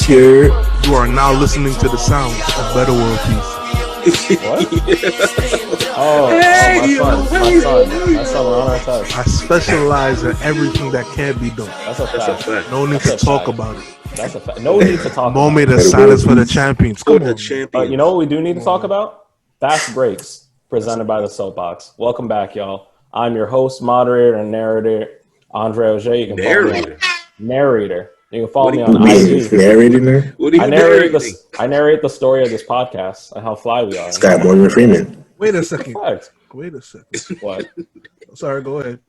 Here. You are now listening to the sounds of Better World Peace. What? My son, we're on our test. I specialize in everything that can't be done. That's a fact. No need to talk about it. That's a fact. No need to talk about Moment of silence for the champions. Come on. You know what we do need to talk about? Fast Breaks, presented by the Soapbox. Welcome back, y'all. I'm your host, moderator, and narrator, Andre Auger. You can follow me on narrator. You can follow me on IG. Narrating there? I narrate the story of this podcast and how fly we are. Scott Morgan Freeman. Wait a second. Fact. Wait a second. What? Sorry, go ahead.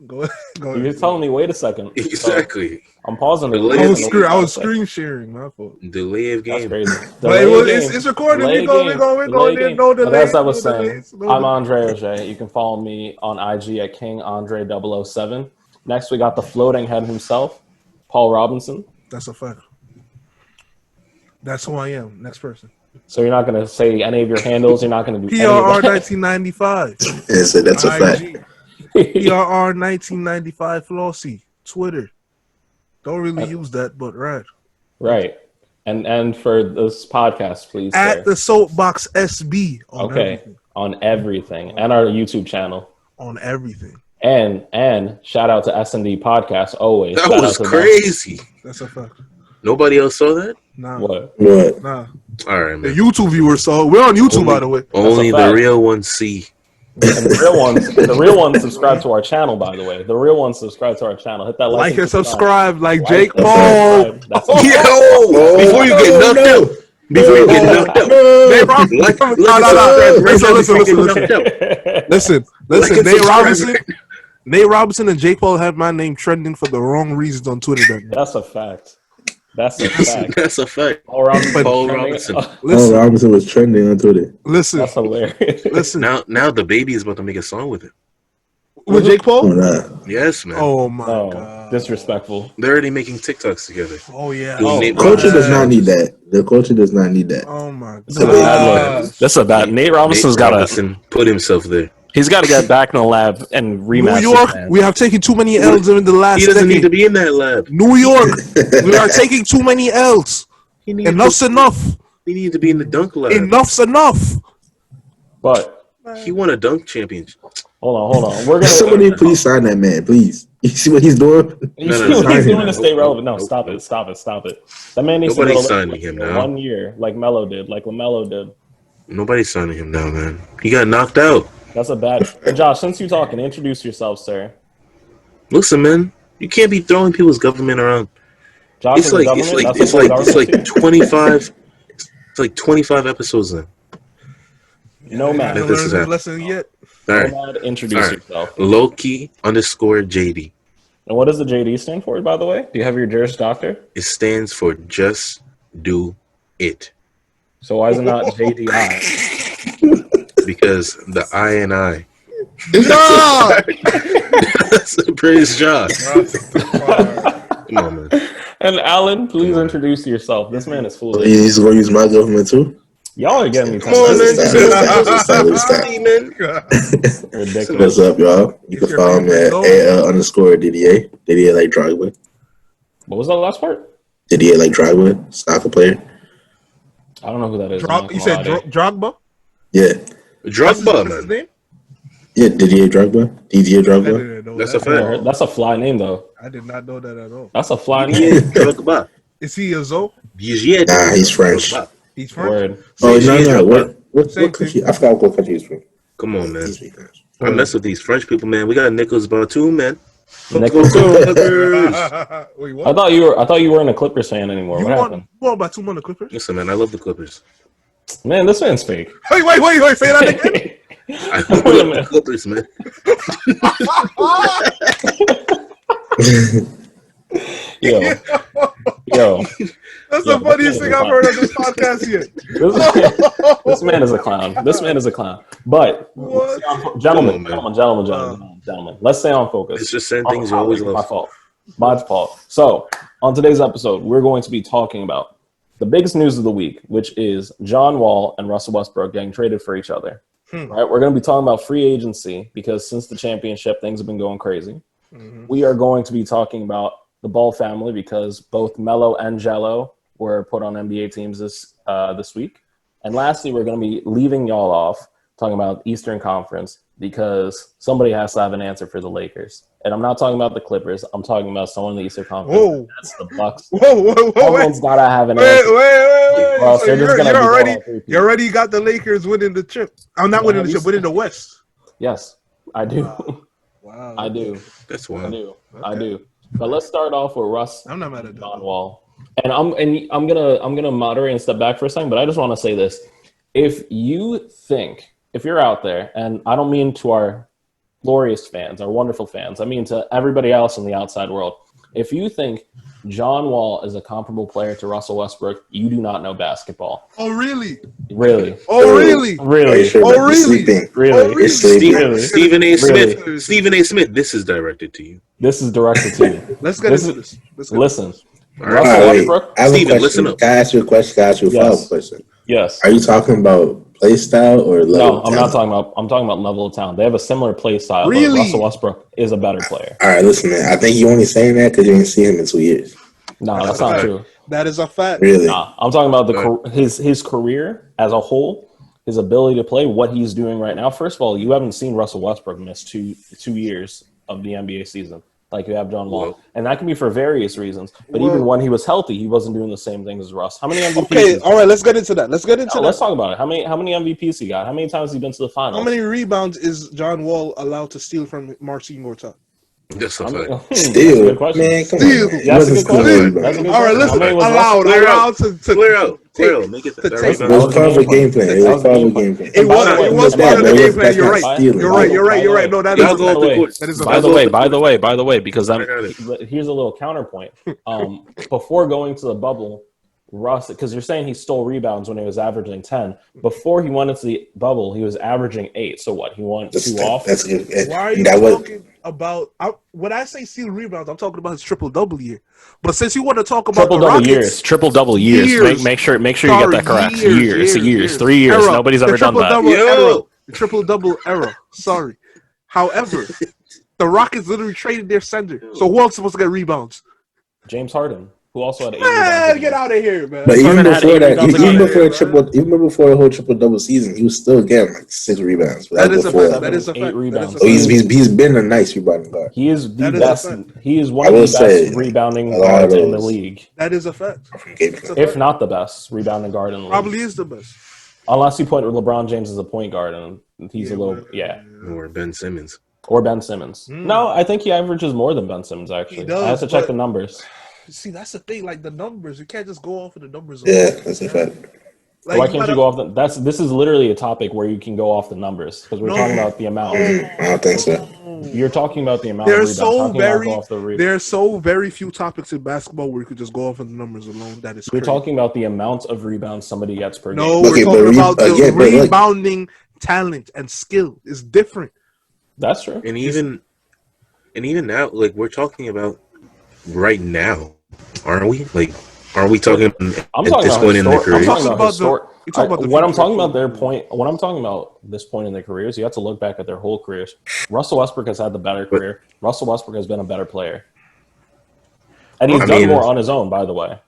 You're telling me, wait a second. Exactly. So I'm pausing. I was screen sharing. My fault. Delay of game. That's crazy. It's recording. We're going. No delay. As I was saying, I'm Andre Auger. You can follow me on IG at KingAndre007. Next, we got the floating head himself, Paul Robinson. That's a fact. That's who I am. Next person. So you're not going to say any of your handles. You're not going to do PRR 1995. Yes, that's a fact. PRR 1995 Flossy. Twitter. Don't really use that, but right. Right. And for this podcast, please. At the Soapbox SB. On everything. And our YouTube channel. On everything. And shout out to SND Podcast always. That shout was crazy. That's a fact. Nobody else saw that? Nah. What? Nah. All right, man. The YouTube viewers saw. We're on YouTube, by the way. Only the real ones see. And the real ones subscribe to our channel, by the way. The real ones subscribe to our channel. Hit that like and subscribe, like Jake Paul. Before you get knocked out. Listen. Nate Robinson and Jake Paul have my name trending for the wrong reasons on Twitter. That's a fact. That's a fact. Paul Robinson. Paul Robinson was trending on Twitter. Listen. That's hilarious. Listen. Now the baby is about to make a song with it. With Jake Paul? Yes, man. Oh my god. Disrespectful. They're already making TikToks together. Oh yeah. Culture does not need that. The culture does not need that. Oh my god. That's a bad. Nate Robinson's got to put himself there. He's got to get back in the lab and rematch. New York, we have taken too many L's in the last He doesn't decade. need to be in that lab. New York, we are taking too many L's. Enough's enough. He needs to be in the dunk lab. Enough's enough. But he won a dunk championship. Hold on. We're gonna somebody please sign that man, please. You see what he's doing? He's doing to stay relevant. No, stop it. That man needs Nobody's to signing him now. 1 year, like Melo did, like LaMelo did. Nobody's signing him now, man. He got knocked out. That's a bad. Josh, since you're talking, introduce yourself, sir. Listen, man, you can't be throwing people's government around. Josh it's like 25. It's like 25 episodes in. No man. This is a lesson yet. All right. Nomad, introduce yourself. Loki_JD. And what does the JD stand for, by the way? Do you have your Juris Doctor? It stands for Just Do It. So why is it not JDI? Because the I and I. Praise Josh. Come on, man. And Allan, please introduce yourself. This man is foolish. He's going to use my government too? Y'all are getting me. Come on, man. What's up, y'all? You can follow me at AL_DDA. DDA like Drogba. What was that last part? DDA like Drogba, soccer player. I don't know who that is. You said Drogba? Yeah. Drogba, man. Name? Yeah, Didier Drogba. That's a fact. That's a fly name, though. I did not know that at all. That's a fly name. Drogba. Is he a Zo? Nah, he's French. He's French. Word. Oh, no. What country? I forgot what country he's from. Come on, man. I mess with these French people, man. We got Nicholas Batum, man. Nicholas Wait, what? I thought you weren't a Clippers fan anymore. What happened? You want Batum on the Clippers? Listen, man, I love the Clippers. Man, this man's fake. Wait, say that again. I love the Clippers, man. Yo. That's the funniest thing I've heard on this podcast yet. This man is a clown. But gentlemen, let's stay on focus. It's just certain things you always love. My fault. So, on today's episode, we're going to be talking about the biggest news of the week, which is John Wall and Russell Westbrook getting traded for each other. Right? We're going to be talking about free agency because since the championship, things have been going crazy. We are going to be talking about the Ball family because both Melo and Jello were put on NBA teams this week. And lastly, we're going to be leaving y'all off talking about Eastern Conference because somebody has to have an answer for the Lakers. And I'm not talking about the Clippers. I'm talking about someone in the Eastern Conference. Whoa. That's the Bucks. Whoa. Someone's got to have an answer. Wait. Well, So you already got the Lakers winning the chip. I'm not winning the chip, winning the West. Yes, I do. Wow. I do. That's wild. I do. But let's start off with Russ. I'm not mad at that. John Wall. And I'm gonna moderate and step back for a second, but I just want to say this. If you're out there, and I don't mean to our glorious fans, our wonderful fans, I mean to everybody else in the outside world, if you think John Wall is a comparable player to Russell Westbrook, you do not know basketball. Oh, really? Really? Oh, really? Really? Oh, really? Really? Stephen A. Smith. Stephen A. Smith, this is directed to you. This is directed to you. Let's get into this. Listen. All right. Russell Westbrook. I have a Steven, question. listen up. Can I ask you a question? Can I ask you a follow-up question? Yes. Are you talking about play style or level? No, of I'm talent? not talking about level of talent. They have a similar play style. Really? But Russell Westbrook is a better player. All right, listen, man. I think you only saying that because you didn't see him in 2 years. No, that's not true. That is a fact. Really? Nah, I'm talking about his career as a whole, his ability to play, what he's doing right now. First of all, you haven't seen Russell Westbrook miss two years of the NBA season like you have John Wall. Whoa. And that can be for various reasons. But even when he was healthy, he wasn't doing the same things as Russ. How many MVPs? Okay, all right, let's get into that. Let's talk about it. How many MVPs he got? How many times has he been to the finals? How many rebounds is John Wall allowed to steal from Marcin Gortat? That's a fact. Still, good question. man, come Steal. on. Man. That's a good question. Bro. That's a good All right, question. listen. How many was Allowed to Clear out. Make it to that take- It was part of a game plan. It was part of a game plan. It was part of the game plan. You're right. Stealing. You're right. No, that is Y'all a go off fact. the court. That is a By fact. the way, because I got it. here's a little counterpoint. Before going to the bubble, Russ, because you're saying he stole rebounds when he was averaging 10. Before he went into the bubble, he was averaging 8. So what? He won 2 off. That's good. Why are you talking about? When I say steal rebounds, I'm talking about his triple-double year. But since you want to talk about Triple double years. Make sure you get that correct. Years. 3 years. Era. Nobody's ever done that. The triple-double era. Sorry. However, the Rockets literally traded their center. So who else is supposed to get rebounds? James Harden, who also had 8 Man, rebounds. get out of here, man. But even Harden had before 8 that, rebounds even before the whole triple double season, he was still getting like 6 rebounds. That is a before fact. That is a 8 fact. rebounds. So he's been a nice rebounding guard. He is the That is a best. fact. He is one I of the will best say, rebounding a lot of guards in the those- league, That is a fact. From game plan. if not the best rebounding guard in the league. Probably is the best. Unless you put LeBron James as a point guard, and he's a little Or Ben Simmons. or Ben Simmons. No, I think he averages more than Ben Simmons. Actually, He does, I have to check but- the numbers. See, that's the thing. Like the numbers, you can't just go off of the numbers. Yeah, that's a fact. Like, Why can't you go off this is literally a topic where you can go off the numbers because we're talking about the amount. I don't think so. You're talking about the amount. There's of rebounds. so How can you not very go off the there's so very few topics in basketball where you could just go off of the numbers alone. That is We're crazy. talking about the amount of rebounds somebody gets per No, game. Okay, we're talking but about the again, but look- rebounding talent and skill is different. That's true. And even now, like we're talking about right now, aren't we? Like, aren't we talking I'm at talking this about point in their I'm careers? talking about you're talking about the when I'm future. talking about their point. When I'm talking about this point in their careers, you have to look back at their whole careers. Russell Westbrook has had the better career. Russell Westbrook has been a better player, and he's done more on his own. By the way,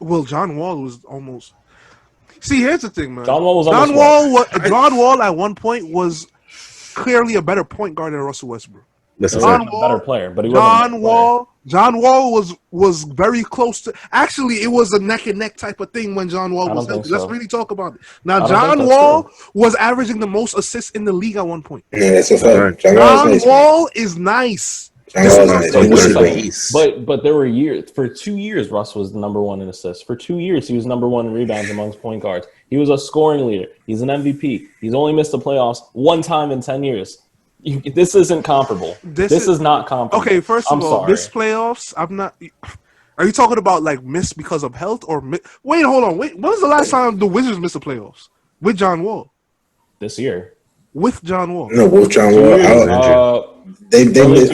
Well, John Wall was almost. See, here's the thing, man. John Wall was John Wall at one point was clearly a better point guard than Russell Westbrook. That's John a Wall, better player, but he wasn't. John Wall was very close to. Actually, it was a neck and neck type of thing when John Wall was healthy. Let's really talk about it. Now, John Wall was averaging the most assists in the league at one point. Yeah, that's a fact. John Wall is nice. But there were years. For 2 years, Russ was the number 1 in assists. For 2 years, he was number 1 in rebounds amongst point guards. He was a scoring leader. He's an MVP. He's only missed the playoffs 1 time in 10 years. This isn't comparable. This is not comparable. Okay, first of all, this playoffs, I'm not. Are you talking about like miss because of health or wait? Hold on. Wait. When was the last time the Wizards missed the playoffs with John Wall? This year. With John Wall. No, with John Wall. I don't think they made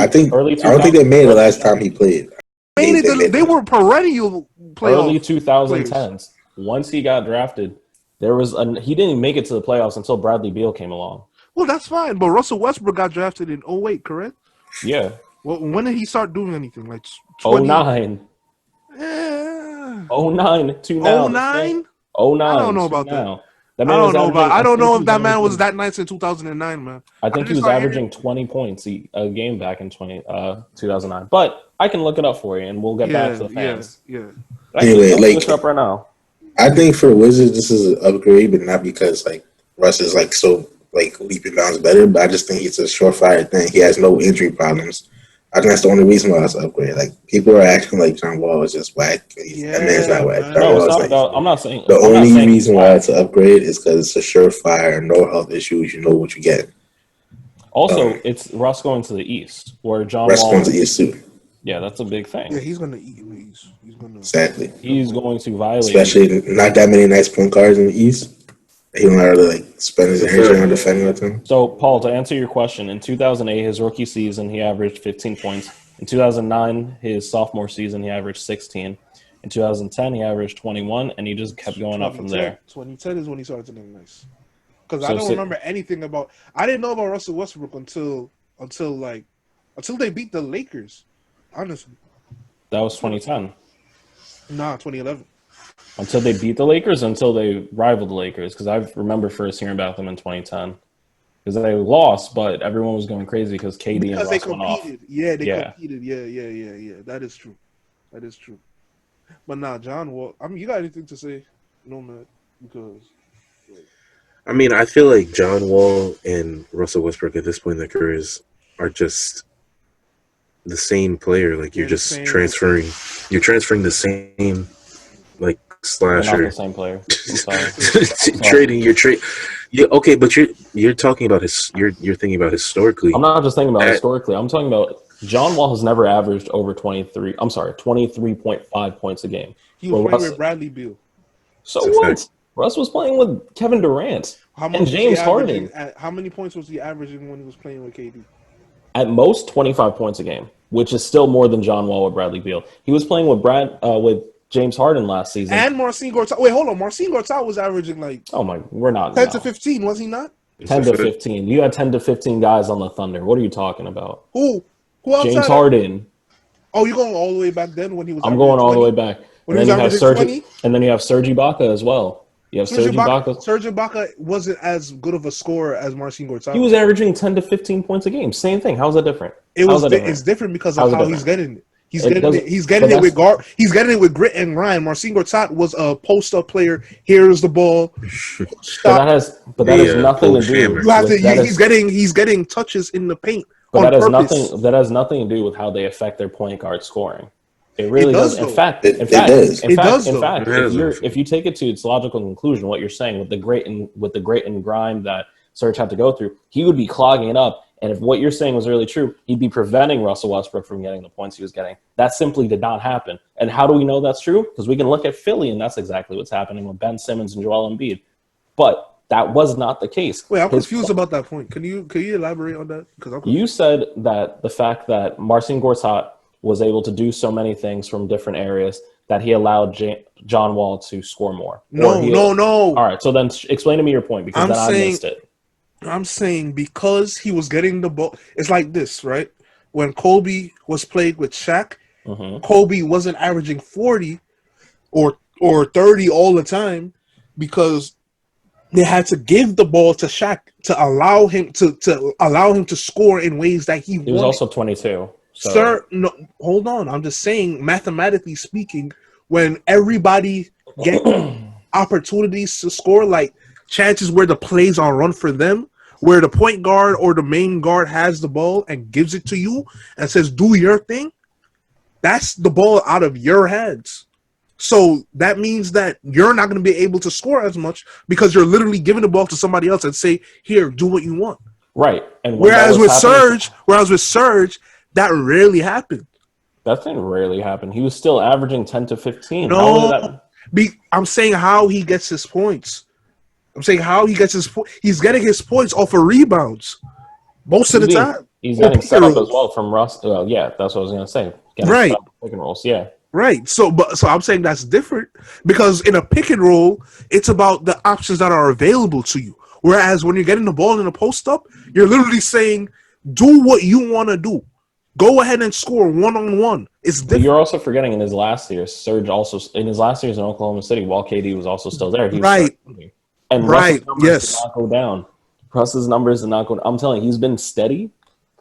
it the last time he played. They were perennial playoffs. Early 2010s. Once he got drafted, he didn't make it to the playoffs until Bradley Beal came along. Well, that's fine. But Russell Westbrook got drafted in 08, correct? Yeah. Well, when did he start doing anything? Like 20... 09. Yeah. 09 to now. 09? 09. I don't know about now. I don't know if that man was that nice in 2009, man. I think he was averaging 20 points a game back in 2009. But I can look it up for you, and we'll get back to the fans. Yeah. Anyway, look it up right now. I think for Wizards, this is an upgrade, but not because like Russ is like so like leap and bounds better. But I just think it's a surefire thing. He has no injury problems. I think that's the only reason why it's an upgrade. Like people are acting like John Wall is just whack. That man's not whack. I'm not saying the only reason why it's an upgrade is because it's a surefire, no health issues. You know what you get. Also, it's Russ going to the East, where John Russ Wall going to the East too. Yeah, that's a big thing. Yeah, he's gonna eat in the East. Exactly. He's going to violate. Especially not that many nice point guards in the East. He don't really like spend his energy on defending with them. So, Paul, to answer your question, in 2008, his rookie season, he averaged 15 points. In 2009, his sophomore season, he averaged 16. In 2010, he averaged 21, and he just kept going up from there. 2010 is when he started to get nice. Because I don't remember anything about. I didn't know about Russell Westbrook until they beat the Lakers. Honestly, that was 2010. Nah, 2011. Until they beat the Lakers, until they rivaled the Lakers, because I remember first hearing about them in 2010. Because they lost, but everyone was going crazy because KD and Russ went off. Yeah, they competed. Yeah. That is true. But nah, John Wall. I mean, you got anything to say? No, man. Because. I mean, I feel like John Wall and Russell Westbrook at this point in their careers are just the same player. Like you're just transferring. You're transferring the same, like slasher. Not the same player. I'm sorry. Trading. Okay, but you're talking about you're thinking about historically. I'm not just thinking about historically. I'm talking about John Wall has never averaged over 23.5 points a game. He was playing with Bradley Beal. So what? Russ was playing with Kevin Durant and James Harden. How many points was he averaging when he was playing with KD? At most 25 points a game, which is still more than John Wall with Bradley Beal. He was playing with James Harden last season. And Marcin Gortat. Wait, hold on. Marcin Gortat was averaging we're not 10 to 15, was he not? 10 to 15. You had 10 to 15 guys on the Thunder. What are you talking about? Who else? James Harden. Oh, you're going all the way back then when he was. I'm going all the way back. And then you have Serge Ibaka as well. You have Serge Ibaka. Serge Ibaka wasn't as good of a scorer as Marcin Gortat. He was averaging 10 to 15 points a game. Same thing. How's that different? It's different because of how he's getting it. He's getting it with grit and grind. Marcin Gortat was a post-up player. Here's the ball. That has nothing to do. He's getting touches in the paint. But that has nothing to do with how they affect their point guard scoring. It really does. In fact, if you take it to its logical conclusion, what you're saying with the grit and grind that Serge had to go through, he would be clogging it up. And if what you're saying was really true, he'd be preventing Russell Westbrook from getting the points he was getting. That simply did not happen. And how do we know that's true? Because we can look at Philly, and that's exactly what's happening with Ben Simmons and Joel Embiid. But that was not the case. Wait, I'm confused about that point. Can you elaborate on that? You said that the fact that Marcin Gortat was able to do so many things from different areas that he allowed John Wall to score more. No. All right, so then explain to me your point because I missed it. I'm saying because he was getting the ball. It's like this, right? When Kobe was played with Shaq, Kobe wasn't averaging 40 or 30 all the time because they had to give the ball to Shaq to allow him to score in ways that he wanted. He was also 22. So. Sir, no, hold on. I'm just saying, mathematically speaking, when everybody get opportunities to score, like chances where the plays are run for them, where the point guard or the main guard has the ball and gives it to you and says, do your thing, that's the ball out of your hands. So that means that you're not going to be able to score as much because you're literally giving the ball to somebody else and say, here, do what you want. Right. And whereas with Serge, that rarely happened. That didn't rarely happen. He was still averaging 10 to 15. I'm saying how he gets his points. He's getting his points off of rebounds most of the time. He's getting set up as well from Russ. Well, yeah, that's what I was going to say. Right. Pick and rolls, yeah. Right. So I'm saying that's different because in a pick and roll, it's about the options that are available to you. Whereas when you're getting the ball in a post up, you're literally saying, do what you want to do. go ahead and score one-on-one. It's different. But you're also forgetting in his last year, Serge also in his last years in Oklahoma City, while KD was also still there, he was starting. And Russ's numbers did not go down. Russ's numbers did not go down. I'm telling you, he's been steady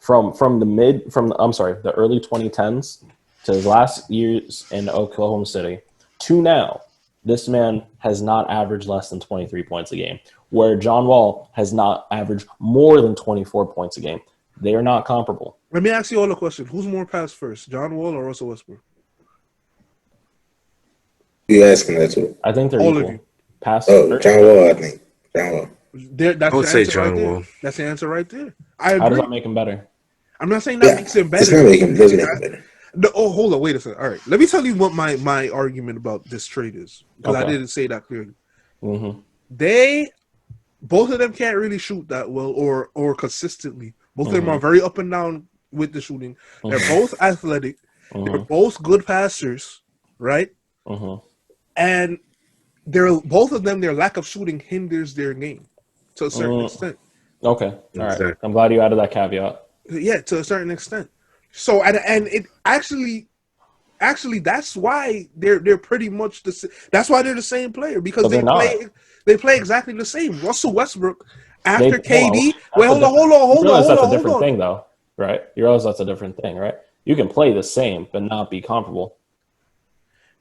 from the early 2010s to his last years in Oklahoma City to now. This man has not averaged less than 23 points a game, where John Wall has not averaged more than 24 points a game. They are not comparable. Let me ask you all a question. Who's more pass first, John Wall or Russell Westbrook? You asking that too? I think they're all equal. Of you. Pass first? John Wall, I think. John Wall. I would say John Wall. That's the answer right there. I agree. How does that make him better? I'm not saying that makes him better. It's not making him better. No, hold on, wait a second. All right, let me tell you what my argument about this trade is, because I didn't say that clearly. Mm-hmm. Both of them can't really shoot that well or consistently. Both of them are very up and down with the shooting. They're both athletic. They're both good passers, right? And both of them, their lack of shooting hinders their game to a certain extent. Okay, all right. I'm glad you added that caveat. Yeah, to a certain extent. So and it actually that's why they're pretty much that's why they're the same player, because they play exactly the same. Russell Westbrook after KD. Wait, hold on. That's a different thing, though, right? You realize that's a different thing, right? You can play the same but not be comparable.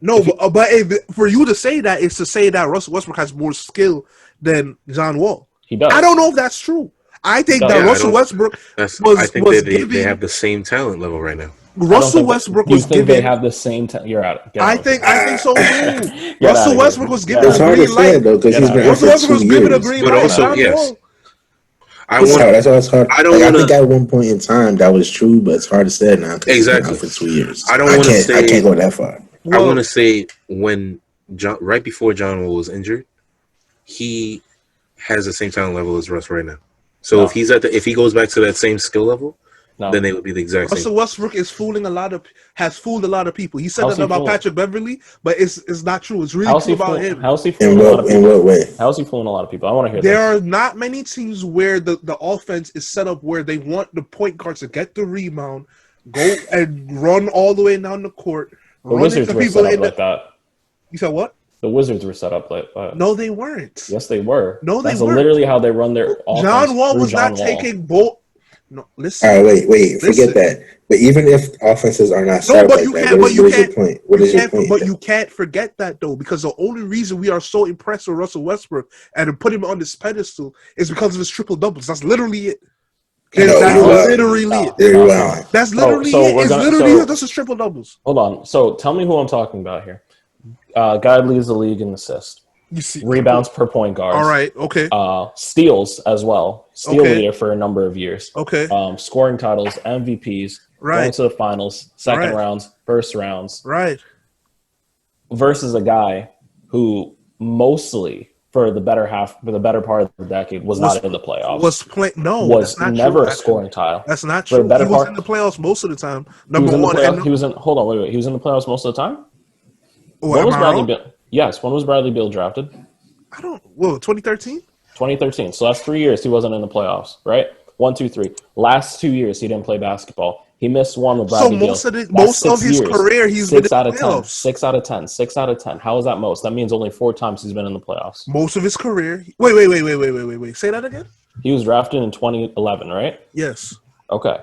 No, but for you to say that is to say that Russell Westbrook has more skill than John Wall. He does. I don't know if that's true. I think that Russell Westbrook they have the same talent level right now. Russell Westbrook was given. They have the same. You're out. I think so too. Russell Westbrook was given a green light though, because he's been Russell Westbrook was given a green light. But also, yes. That's why it's hard. I think at one point in time that was true, but it's hard to say now. Exactly. For 2 years, I can't go that far. I want to say right before John Wall was injured, he has the same talent level as Russ right now. So if he goes back to that same skill level, then they would be the exact same. Russell Westbrook has fooled a lot of people. He said that about Patrick Beverly, but it's not true. It's really true about him. How's he fooling a lot of people? In what way? How's he fooling a lot of people? I want to hear There are not many teams where the offense is set up where they want the point guards to get the rebound, go and run all the way down the court. The Wizards were set up like that. You said what? The Wizards were set up like that. No, they weren't. Yes, they were. No, they That's weren't. Literally how they run their offense. John Wall was not taking both. No, listen. All right, wait. Forget that. But even if offenses are not set up like that, what is your point? What is your point? But you can't forget that, though, because the only reason we are so impressed with Russell Westbrook and put him on this pedestal is because of his triple doubles. That's literally it. That's literally it. That's literally it. It's literally just his triple doubles. Hold on. So tell me who I'm talking about here. Guy leads the league in assists. You see, rebounds per point guard. All right. Okay. Steals as well. Steal leader for a number of years. Okay. Scoring titles, MVPs, going to the finals, second rounds, first rounds. Right. Versus a guy who mostly for the better part of the decade was not in the playoffs. Was never a scoring title. That's not true. He was in the playoffs most of the time. Number one. He was in. Hold on. Wait. He was in the playoffs most of the time. When was Bradley Beal? Yes. When was Bradley Beal drafted? 2013? 2013. So that's 3 years he wasn't in the playoffs, right? 1, 2, 3. Last 2 years he didn't play basketball. He missed one with Bradley Beal. So most of his career he's been in the playoffs. 6 out of 10. 6 out of 10. How is that most? That means only 4 times he's been in the playoffs. Most of his career. Wait. Say that again? He was drafted in 2011, right? Yes. Okay.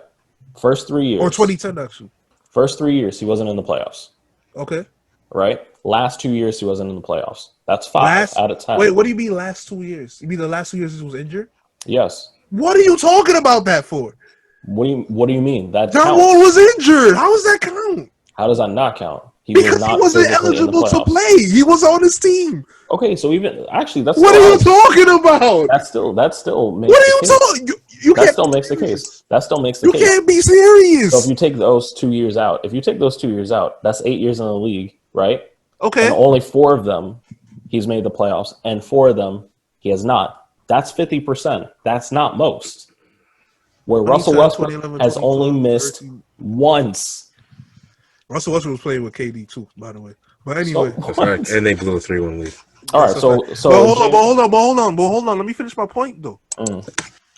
First 3 years. Or 2010, actually. First 3 years he wasn't in the playoffs. Okay. Right? Last 2 years he wasn't in the playoffs. That's 5 out of 10. Wait, what do you mean last 2 years? You mean the last 2 years he was injured? Yes. What are you talking about that for? What do you mean? That John Wall was injured. How does that count? How does that not count? Because he wasn't eligible to play. He was on his team. Okay, so even actually that's what are you talking about? That still makes what are you talking? That still makes the case. That still makes the case. You can't be serious. So if you take those 2 years out, that's 8 years in the league, right? Okay. And only 4 of them he's made the playoffs, and 4 of them he has not. That's 50%. That's not most. Where Russell Westbrook has only missed 13. Once. Russell Westbrook was playing with KD too, by the way. But anyway, that's right. And they blew a 3-1 lead. All right, so hold on. Let me finish my point though.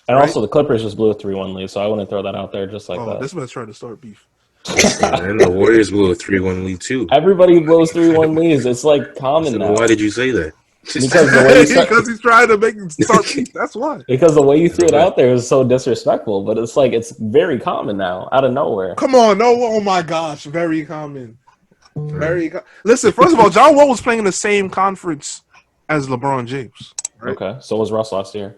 And right? also, the Clippers just blew a 3-1 lead, so I wouldn't throw that out there just like that. This man's trying to start beef. And the Warriors blew a 3-1 lead too. Everybody blows 3-1 leads. It's like common So now. why did you say that? Because the way Because he's trying to make it start beef. That's why. Because the way you threw it out there is so disrespectful, but it's like it's very common now, out of nowhere. Come on, no! Oh my gosh, very common. Listen, first of all, John Wall was playing in the same conference as LeBron James. Right? Okay, so was Russ last year.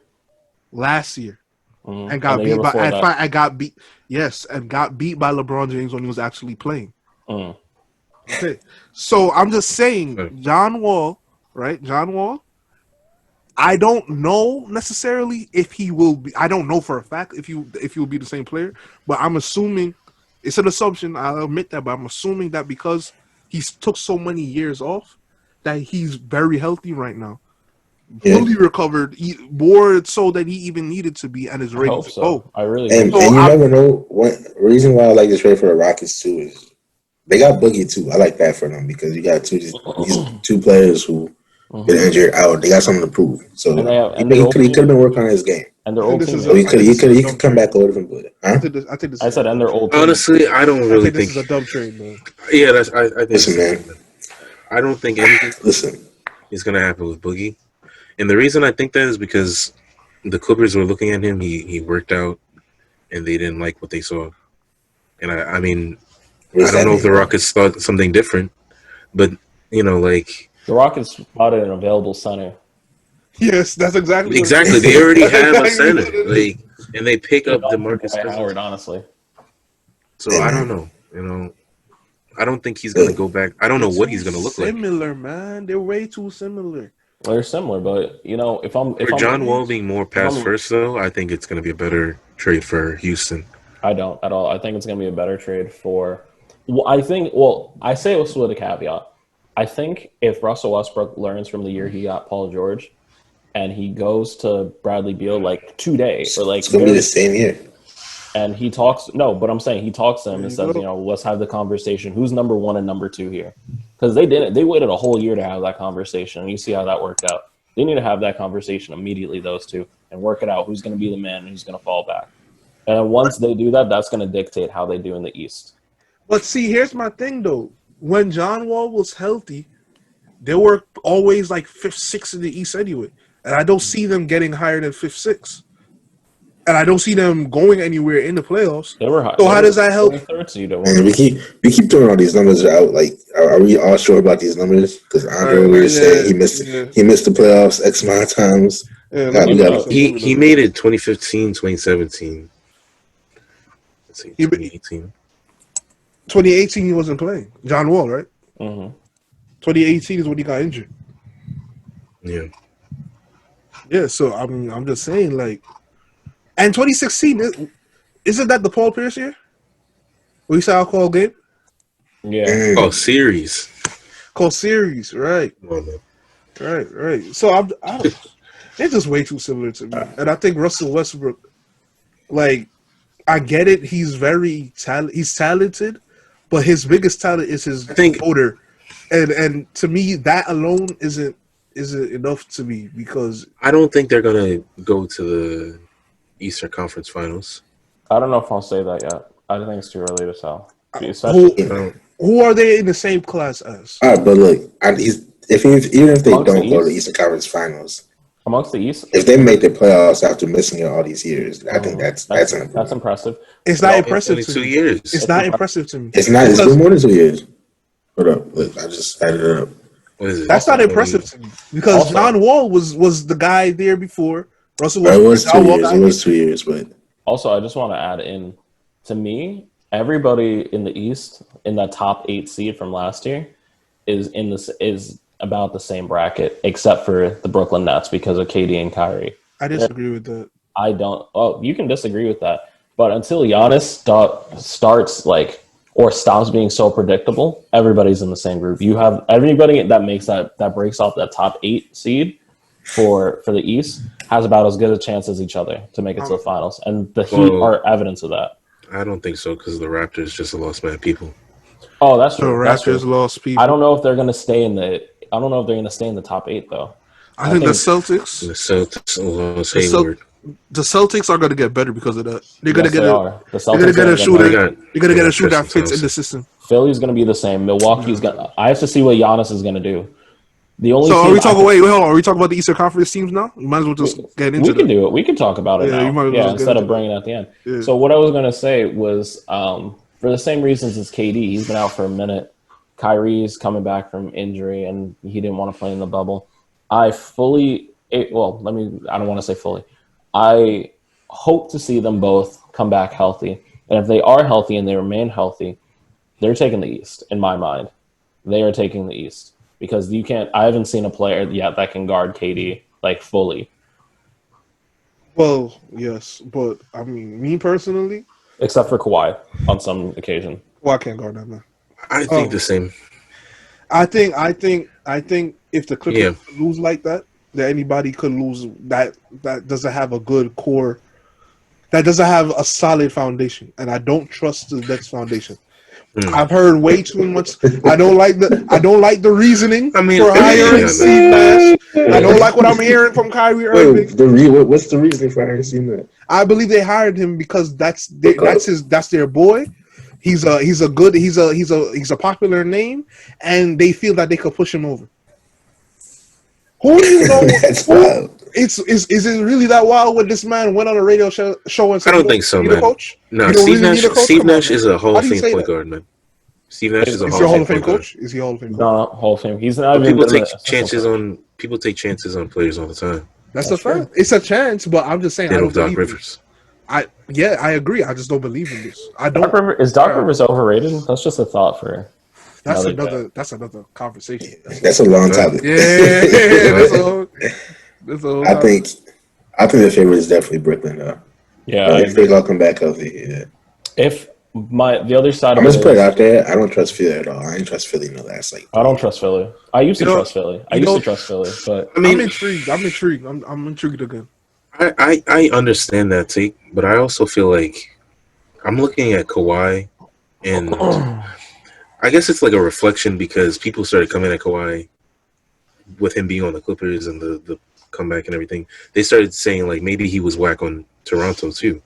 Last year, Mm-hmm. and got the beat year by. before that. I got beat. Yes, and got beat by LeBron James when he was actually playing. Mm. Okay, so I'm just saying, John Wall, right? John Wall. I don't know necessarily if he will be. I don't know for a fact if he will be the same player, but I'm assuming it's an assumption. I'll admit that, but I'm assuming that because he took so many years off, that he's very healthy right now, fully recovered, more so than he even needed to be, and is ready to go. I really and hope you never know. One reason why I like this trade for the Rockets too is they got Boogie too. I like that for them because you got these two players who. Been injured out. They got something to prove. So he could have been working on his game. And they're old team. So he could come back a little bit better. Huh? I think this I said, and they're old team. Honestly, I don't really think this is a dumb trade, man. Yeah, I think. Listen, man. I don't think anything is going to happen with Boogie. And the reason I think that is because the Clippers were looking at him. He worked out, and they didn't like what they saw. And I mean, I don't know if the Rockets thought something different, but like. The Rockets spotted an available center. Yes, that's exactly. They already have a center, and they pick up DeMarcus Howard, honestly. So I don't know. I don't think he's gonna go back. I don't know what he's gonna look like. Similar, man. They're way too similar. They're similar, but if I'm John Wall being more pass first, though, I think it's gonna be a better trade for Houston. I don't at all. I think it's gonna be a better trade for. I say it with a caveat. I think if Russell Westbrook learns from the year he got Paul George and he goes to Bradley Beal like today or like it's gonna be the same year. And he talks but I'm saying he talks to him and says, let's have the conversation. Who's number 1 and number 2 here? Because they waited a whole year to have that conversation, and you see how that worked out. They need to have that conversation immediately, those two, and work it out who's gonna be the man and who's gonna fall back. And once they do that, that's gonna dictate how they do in the East. But see, here's my thing though. When John Wall was healthy, they were always like 5th, 6th in the East anyway. And I don't see them getting higher than 5th, 6th. And I don't see them going anywhere in the playoffs. They were high. So how does that help? Man, we keep throwing all these numbers out. Like, are we all sure about these numbers? Because Andre was saying he missed the playoffs X amount of times. He made it 2015, 2017. Let's see, 2018. 2018, he wasn't playing. John Wall, right? Mm-hmm. 2018 is when he got injured. Yeah. Yeah, so I'm just saying, like, and 2016, isn't that the Paul Pierce year? We saw call game? Yeah. Oh, series. Call series, right. Right. So they're just way too similar to me. And I think Russell Westbrook, like, I get it. He's very he's talented, but his biggest talent is his motor. And to me, that alone isn't enough to me because I don't think they're gonna go to the Eastern Conference Finals. I don't know if I'll say that yet. I think it's too early to tell. Who are they in the same class as? All right, but look, even if they don't go to the Eastern Conference Finals, amongst the East, if they make the playoffs after missing it all these years, I think that's impressive. It's not impressive to 2 me. years. It's not impressive to me. It's not. It's been more than 2 years. Hold up, look, I just added it up. What is it? That's not impressive to me because John Wall was the guy there before. Russell it was 2 years. It was 2 years, but also I just want to add in, to me, everybody in the East in that top 8 seed from last year is about the same bracket, except for the Brooklyn Nets because of KD and Kyrie. I disagree with that. I don't. Oh, you can disagree with that, but until Giannis starts or stops being so predictable, everybody's in the same group. You have everybody that makes that breaks off that top 8 seed for the East has about as good a chance as each other to make it to the finals, and the Heat are evidence of that. I don't think so because the Raptors just lost mad people. Oh, that's true. The Raptors lost people. I don't know if they're going to stay in the top 8 though. I think the Celtics. The Celtics lost Hayward. The Celtics are going to get better because of that. They're going to get a shooter. They're going to get a shooter that fits in the system. Philly's going to be the same. Milwaukee's going to. I have to see what Giannis is going to do. Are we talking? Wait, hold on. Are we talking about the Eastern Conference teams now? You might as well just get into it. We can do it. We can talk about it now. Instead of bringing it at the end. Yeah. So what I was going to say was, for the same reasons as KD, he's been out for a minute. Kyrie's coming back from injury, and he didn't want to play in the bubble. I don't want to say fully. I hope to see them both come back healthy. And if they are healthy and they remain healthy, they're taking the East, in my mind. They are taking the East. Because I haven't seen a player yet that can guard KD, like, fully. Well, yes. But, I mean, me personally. Except for Kawhi on some occasion. Kawhi can't guard that, man. I think the same. I think if the Clippers lose like that anybody could lose that doesn't have a good core, that doesn't have a solid foundation, and I don't trust the Nets foundation. I've heard way too much. I don't like the reasoning for hiring Steve Nash. I don't like what I'm hearing from Kyrie Irving. What's the reasoning for hiring Steve Nash? I believe they hired him because that's their boy. He's a popular name, and they feel that they could push him over. Who do you know? That's wild. Is it really that wild when this man went on a radio show and said, I don't think so, man. Coach? No, Steve Nash is a Hall of Fame point guard, man. Steve Nash is a Hall of Fame coach. Is he Hall of Fame coach? No, Hall of Fame. He's not. People take chances on players all the time. That's a fact. It's a chance, but I'm just saying. I don't Doc Rivers. I agree. I just don't believe in this. Is Doc Rivers overrated? That's just a thought for. That's another conversation. That's a long topic. Yeah, that's a whole I think the favorite is definitely Brooklyn, though. Yeah, if they all come back healthy. Yeah. If the other side, I'm just put it out there. I don't trust Philly at all. I ain't trust Philly no last I don't trust Philly. I used to trust Philly. But I mean, I'm intrigued. I'm intrigued again. I understand that take, but I also feel like I'm looking at Kawhi, and I guess it's like a reflection because people started coming at Kawhi with him being on the Clippers and the comeback and everything. They started saying like maybe he was whack on Toronto too,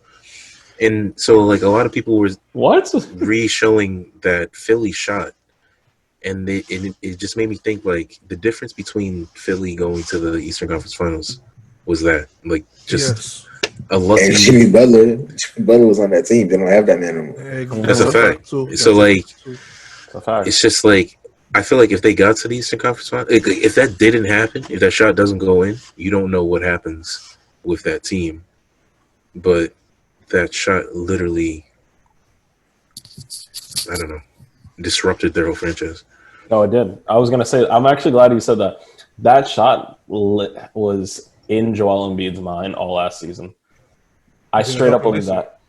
and so like a lot of people were re-showing that Philly shot, and it just made me think like the difference between Philly going to the Eastern Conference Finals was that like just a lucky. And Jimmy Butler was on that team. They don't have that man anymore. That's a fact. So like, it's just like I feel like if they got to the Eastern Conference Finals, if that didn't happen, if that shot doesn't go in, you don't know what happens with that team. But that shot literally, I don't know, disrupted their whole franchise. No, it did. I was gonna say, I'm actually glad you said that. That shot was in Joel Embiid's mind all last season. I straight up believe that.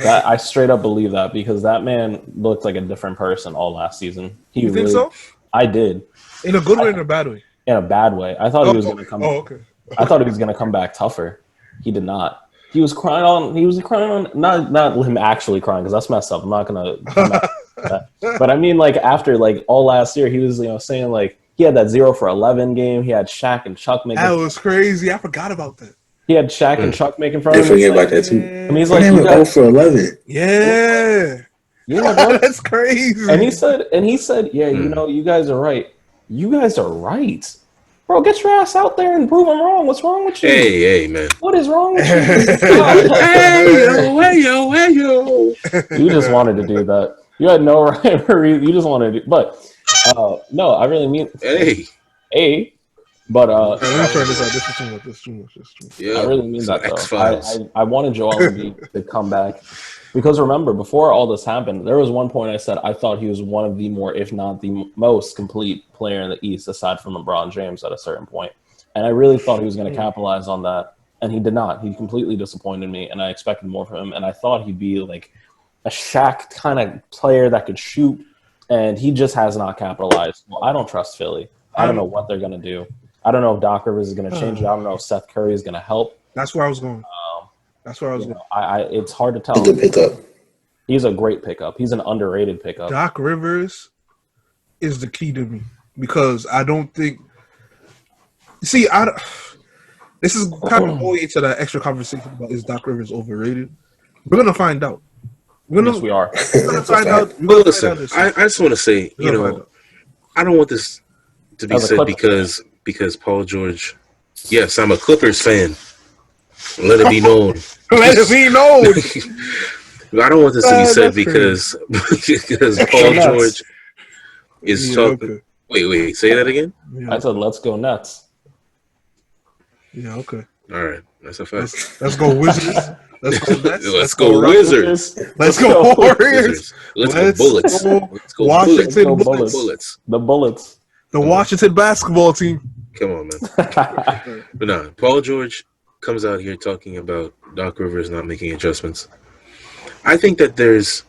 I straight up believe that because that man looked like a different person all last season. You think so? I did. In a good way or in a bad way? In a bad way. I thought he was going to come. Oh, okay. I thought he was going to come back tougher. He did not. He was crying on. Not him actually crying because that's messed up. I'm not going to. But I mean, like after like all last year, he was saying like he had that 0 for 11 game. He had Shaq and Chuck making. That was crazy. I forgot about that. He had Shaq and Chuck making fun of him. I forget about that too. I mean, he's like, you 0 for 11. Yeah. You know what? That's crazy. And he said, yeah, you guys are right. You guys are right. Bro, get your ass out there and prove them wrong. What's wrong with you? Hey, man. What is wrong with you? hey, yo. You just wanted to do that. You had no right for reason. You just wanted to do, but no, I really mean But let me try this out. This is too much. Yeah, I really mean that though. I wanted Joel Embiid to come back because remember, before all this happened, there was one point I said I thought he was one of the more, if not the most complete player in the East, aside from LeBron James at a certain point. And I really thought he was going to capitalize on that, and he did not. He completely disappointed me, and I expected more from him. And I thought he'd be like a Shaq kind of player that could shoot, and he just has not capitalized. Well, I don't trust Philly. I don't know what they're going to do. I don't know if Doc Rivers is going to change it. I don't know if Seth Curry is going to help. That's where I was going. It's hard to tell. He's a pickup. He's a great pickup. He's an underrated pickup. Doc Rivers is the key to me because I don't think. See, This is kind of going into that extra conversation about is Doc Rivers overrated. We're gonna find out. Yes, we are. We're gonna find out. But listen, I just want to say, I don't want this to be said because Paul George. Yes, I'm a Clippers fan. Let it be known. Let it be known. I don't want this to be said because Paul George is talking. Okay. Wait, say that again. Yeah. I said, let's go Nets. Yeah, okay. All right, that's a fact. Let's go Wizards. Let's go Nets. Let's go Wizards. Let's go Warriors. Let's go Bullets. Let's go Washington Bullets. The Bullets. The Washington basketball team. Come on, man. But no, Paul George comes out here talking about Doc Rivers not making adjustments. I think that there's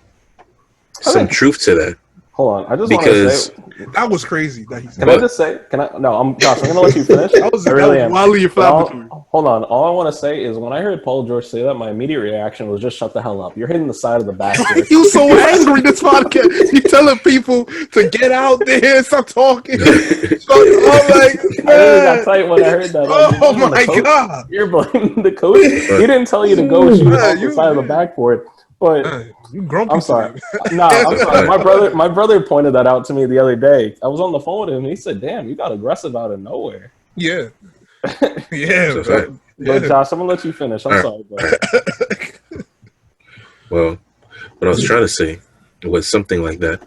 some truth to that. Hold on, I just want to say that was crazy. That can I just say? Can I? No, I'm Josh. I'm gonna let you finish. I really am. Hold on. All I want to say is when I heard Paul George say that, my immediate reaction was just shut the hell up. You're hitting the side of the backboard. You so angry this podcast. You telling people to get out there and stop talking. I'm like, man. I really got tight when I heard that. Oh my god! You're blaming the coach. He didn't tell you to go shoot off the side of the backboard. But I'm sorry. I'm sorry. My brother pointed that out to me the other day. I was on the phone with him and he said, "Damn, you got aggressive out of nowhere." Yeah. Yeah. But Josh, I'm gonna let you finish. I'm sorry, bro. Well, what I was trying to say was something like that.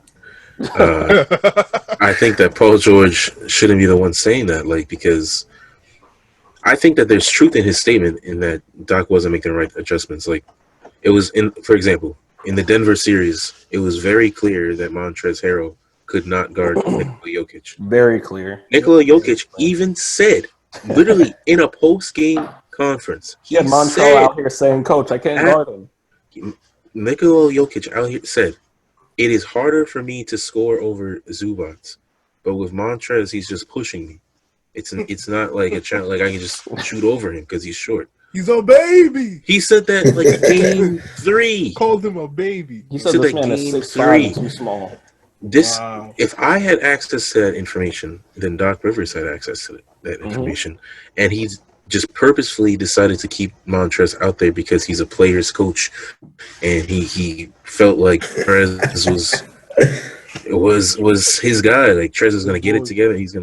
I think that Paul George shouldn't be the one saying that, because I think that there's truth in his statement in that Doc wasn't making the right adjustments. It was for example, in the Denver series, it was very clear that Montrezzl could not guard Nikola Jokic. Very clear. Nikola Jokic even said, literally in a post-game conference, he had Montrezzl out here saying, "Coach, I can't guard him." Nikola Jokic out here said, "It is harder for me to score over Zubac, but with Montrezl, he's just pushing me. It's not like a challenge. Like I can just shoot over him because he's short." He's a baby. He said that game 3. Called him a baby. He said this man is 6'3", too small. If I had access to that information, then Doc Rivers had access to that information, and he's just purposefully decided to keep Montrezl out there because he's a player's coach, and he felt like Trez was his guy. Like Trez is gonna get it together. He's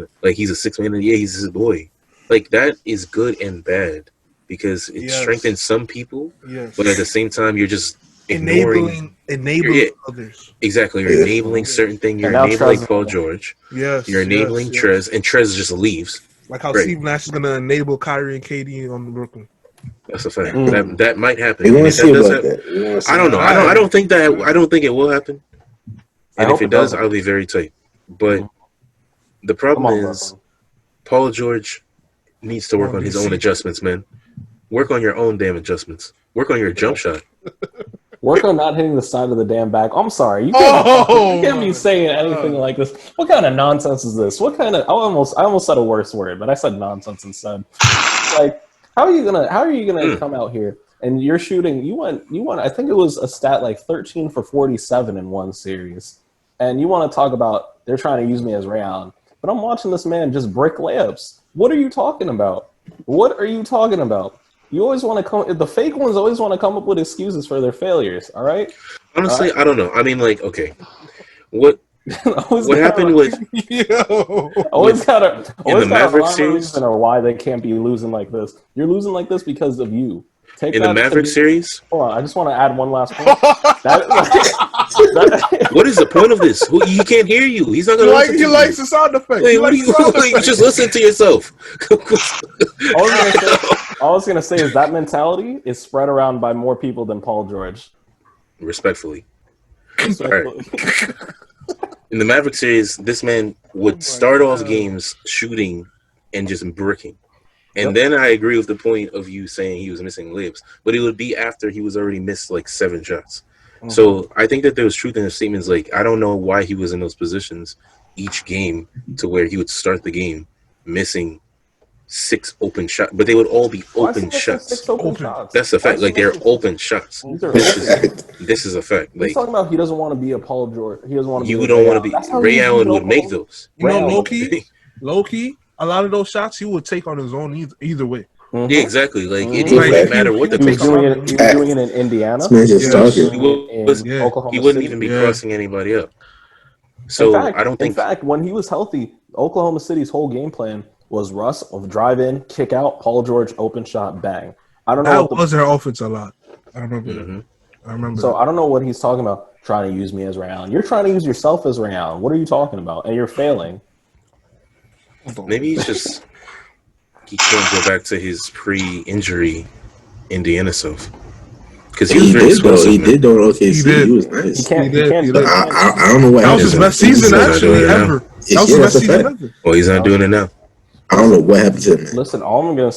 a 6 man. Yeah, he's his boy. That is good and bad. Because it strengthens some people, but at the same time, you're just enabling others. Exactly, you're enabling certain things. You're enabling Paul George. Yes, you're enabling Trez, and Trez just leaves. Like how Steve Nash is going to enable Kyrie and KD on Brooklyn. That's a fact. That might happen. I don't know. I don't think it will happen. And if it does, I'll be very tight. But the problem is, Paul George needs to work on his own adjustments, man. Work on your own damn adjustments. Work on your jump shot. Work on not hitting the side of the damn back. I'm sorry. You can't be saying anything like this. What kind of nonsense is this? What kind of I almost said a worse word, but I said nonsense instead. How are you gonna come out here and you're shooting you went I think it was a stat like 13 for 47 in one series. And you want to talk about they're trying to use me as Ray Allen. But I'm watching this man just brick layups. What are you talking about? You always want to the fake ones always want to come up with excuses for their failures, all right? Honestly, I don't know. I mean, okay. What happened with always gotta in the Maverick series or why they can't be losing like this. You're losing like this because of you. In the Maverick series? Hold on, I just want to add one last point. What is the point of this? He can't hear you. He's not going to listen to you. He likes the sound effect. Wait, what are you just listen to yourself. All I was going to say is that mentality is spread around by more people than Paul George. Respectfully. All right. In the Maverick series, this man would start off games shooting and just bricking. And then I agree with the point of you saying he was missing layups, but it would be after he was already missed 7 shots. Mm-hmm. So I think that there was truth in his statements. I don't know why he was in those positions each game to where he would start the game missing 6 open shots, but they would all be open shots. 6 open shots. That's a fact. They're open shots. This is a fact. He's talking about he doesn't want to be a Paul George. He doesn't want to. You don't want to be. Ray Allen would make those. Low key. A lot of those shots he would take on his own either way. Mhm. Yeah, exactly. Like it Mhm. didn't matter what the He was picks doing were. it. He was doing it in Indiana. This man just Yes. talking. He was. In Yeah. Oklahoma He wouldn't City. even be Yeah. crossing anybody up. So I don't think. In fact, when he was healthy, Oklahoma City's whole game plan was Russ of drive in, kick out, Paul George, open shot, bang. I don't know. That was their offense a lot. I remember Mhm. that. I remember So that. I don't know what he's talking about. Trying to use me as Ray Allen. You're trying to use yourself as Ray Allen. What are you talking about? And you're failing. Maybe he can't go back to his pre-injury Indiana self because he was He very did though. explosive. He man. did though. Okay, He did. he was He nice. can't. He He did, can't. he He did. can't. I don't know what That was happened. his best to him. season He's not actually doing it now. ever. That was his Yeah, best that's a season fact. ever. Well, he's not doing it now. I don't know what happened to him, man. Listen, all I'm gonna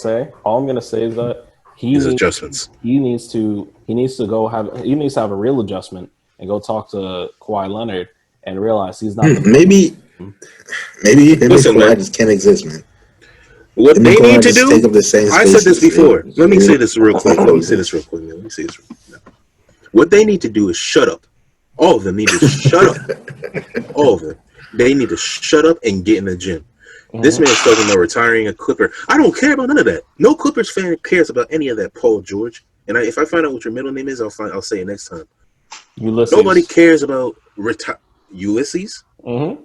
say is that His adjustments. he needs to have a real adjustment and go talk to Kawhi Leonard and realize he's not. Maybe him and Listen, Kawhi man. just can't exist, man. What Him they and Kawhi need to just take do. up the same I said spaces. this before. Let me say this real quick. Can't coexist. What they need to do is shut up. All of them need to shut up. All of them. They need to shut up and get in the gym. This man's talking about retiring a Clipper. I don't care about none of that. No Clippers fan cares about any of that, Paul George. And if I find out what your middle name is, I'll say it next time. Ulysses. Nobody cares about Ulysses. Mm-hmm.